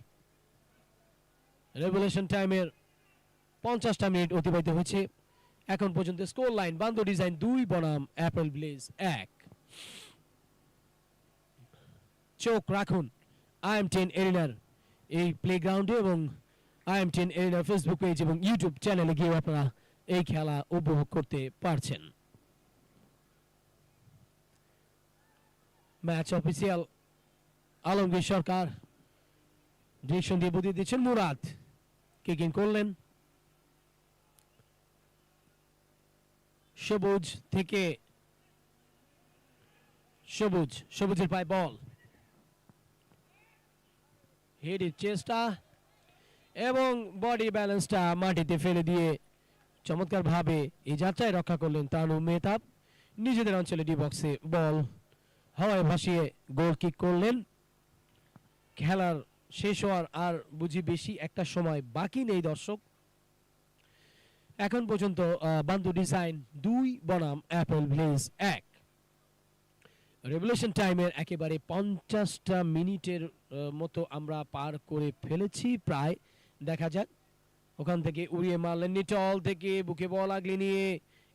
রেগুলেশন টাইমের 50টা মিনিট অতিবাহিত হয়েছে এখন পর্যন্ত। স্কোর লাইন বান্দু ডিজাইন 2 বনাম অ্যাপেল ব্লেজ 1। চোখ রাখুন IM10 এরিনার এই প্লেগ্রাউন্ডে এবং IM10 এরিনার ফেসবুক পেজ এবং ইউটিউব চ্যানেলে গিয়ে আপনারা এই খেলা উপভোগ করতে পারছেন। ম্যাচ অফিসিয়াল আলমগীর সরকার, ডিরেকশন দিয়ে বুঝিয়ে দিচ্ছেন মুরাদ, কিকিং করলেন। সবুজ থেকে সবুজের পায়ে বল, হেডের চেষ্টা এবং বডি ব্যালেন্সটা মাটিতে ফেলে দিয়ে চমৎকার ভাবে এই যাত্রায় রক্ষা করলেন তানু মেহতাব। নিজেদের অঞ্চলে ডি বক্সে বল হাওয়ায় ভাসিয়ে গোল কিক করলেন। খেলার শেষ হওয়ার আর বুঝি বেশি একটা সময় বাকি নেই দর্শক। এখন পর্যন্ত বান্দু ডিজাইন 2 বনাম অ্যাপেল ব্লেজ 1। রেগুলেশন টাইমের একেবারে 50টা মিনিটের মতো আমরা পার করে ফেলেছি প্রায়। দেখা যাক, ওখান থেকে উড়িয়ে মারলেন নিটল থেকে, বুকে বল আগলে নিয়ে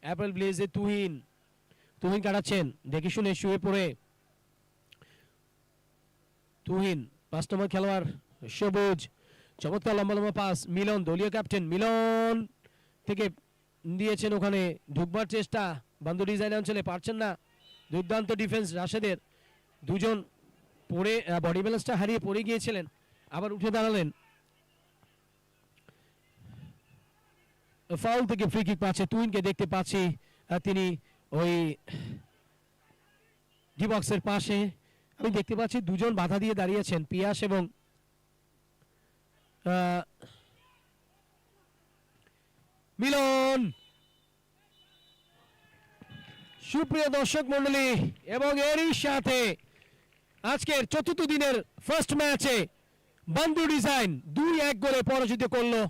অ্যাপেল ব্লেজে তুহিন কাটাচ্ছেন, দেখে শুনে শুয়ে পড়ে তুহিন। 5 নম্বর খেলোয়াড় সবুজ, চমৎকার লম্বা লম্বা পাস, মিলন দলীয় ক্যাপ্টেন, মিলন থেকে দিয়েছেন ওখানে, ঢুকবার চেষ্টা বান্দু ডিজাইন অঞ্চলে, পারছেন না। দুর্দান্ত ডিফেন্স রাশেদের, দুজন পড়ে বডি ব্যালেন্সটা হারিয়ে পড়ে গিয়েছিলেন, আবার উঠে দাঁড়ালেন। ফাউল থেকে ফ্রি কিক পাচ্ছে, তুহিনকে দেখতে পাচ্ছি, তিনি ওই ডি বক্সের পাশে। আমি দেখতে পাচ্ছি দুজন বাধা দিয়ে দাঁড়িয়েছেন, পিয়াস এবং মিলন। সুপ্রিয় দর্শক মন্ডলী, এবং এরই সাথে আজকের চতুর্থ দিনের ফার্স্ট ম্যাচে বান্দু ডিজাইন 2-1 গোলে পরাজিত করলো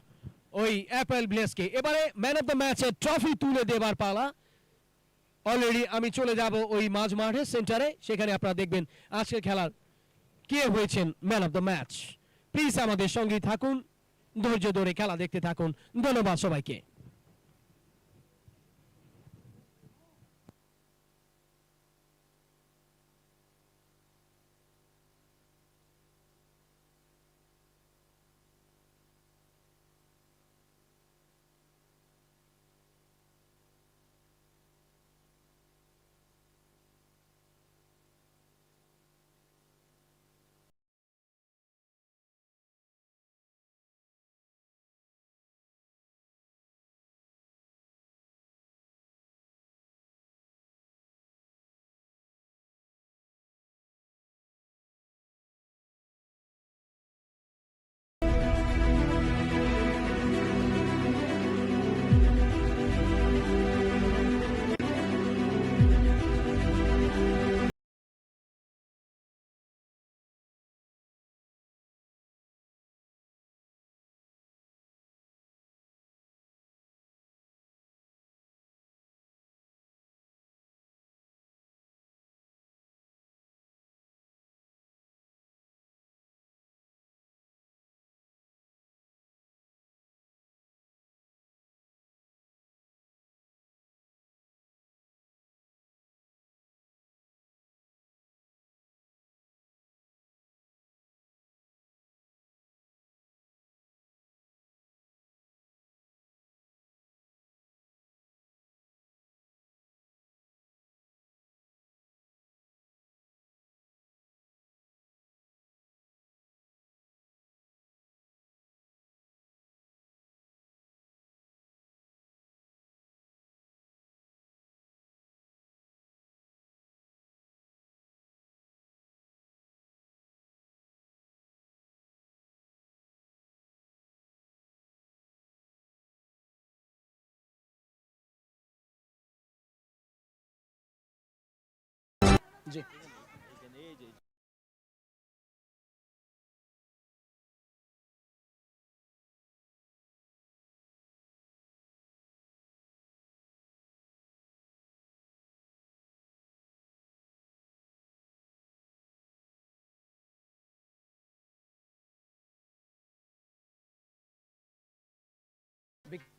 ওই অ্যাপেল ব্লেজকে। এবারে ম্যান অফ দ্য ম্যাচের ট্রফি তুলে দেবার পালা। অলরেডি আমি চলে যাব ওই মাঝ মাঠের সেন্টারে, সেখানে আপনারা দেখবেন আজকের খেলার কে হয়েছেন man of the match. Please আমাদের সঙ্গে থাকুন, ধৈর্য ধরে খেলা দেখতে থাকুন। ধন্যবাদ সবাইকে। জি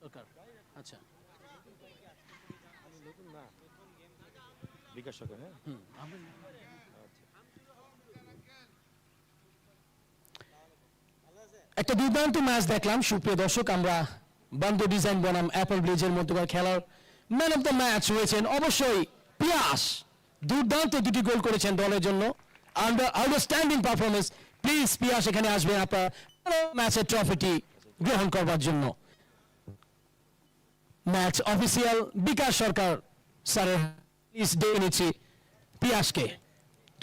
সরকার আচ্ছা বিকাশ সরকার, হ্যাঁ। একটা দুর্দান্ত ম্যাচ দেখলাম সুপ্রিয় দর্শক। আমরা বান্দো ডিজাইন বনাম অ্যাপল ব্রিজের মধ্যকার খেলার ম্যান অফ দ্য ম্যাচ হয়েছেন অবশ্যই পিয়াস। দুর্দান্ত দুটি গোল করেছেন দলের জন্য, আন্ডারস্ট্যান্ডিং পারফরমেন্স। প্লিজ পিয়াস এখানে আসবেন আপনার ম্যাচের ট্রফিটি গ্রহণ করবার জন্য। ম্যাচ অফিসিয়াল বিকাশ সরকার স্যারের প্লিজ ডেকে নিচ্ছি পিয়াসকে।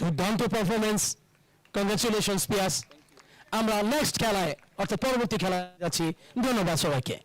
দুর্দান্ত পারফরমেন্স, কংগ্রেচুলেশনস পিয়াস। আমরা নেক্সট খেলায় অর্থাৎ পরবর্তী খেলায় যাচ্ছি। ধন্যবাদ সবাইকে।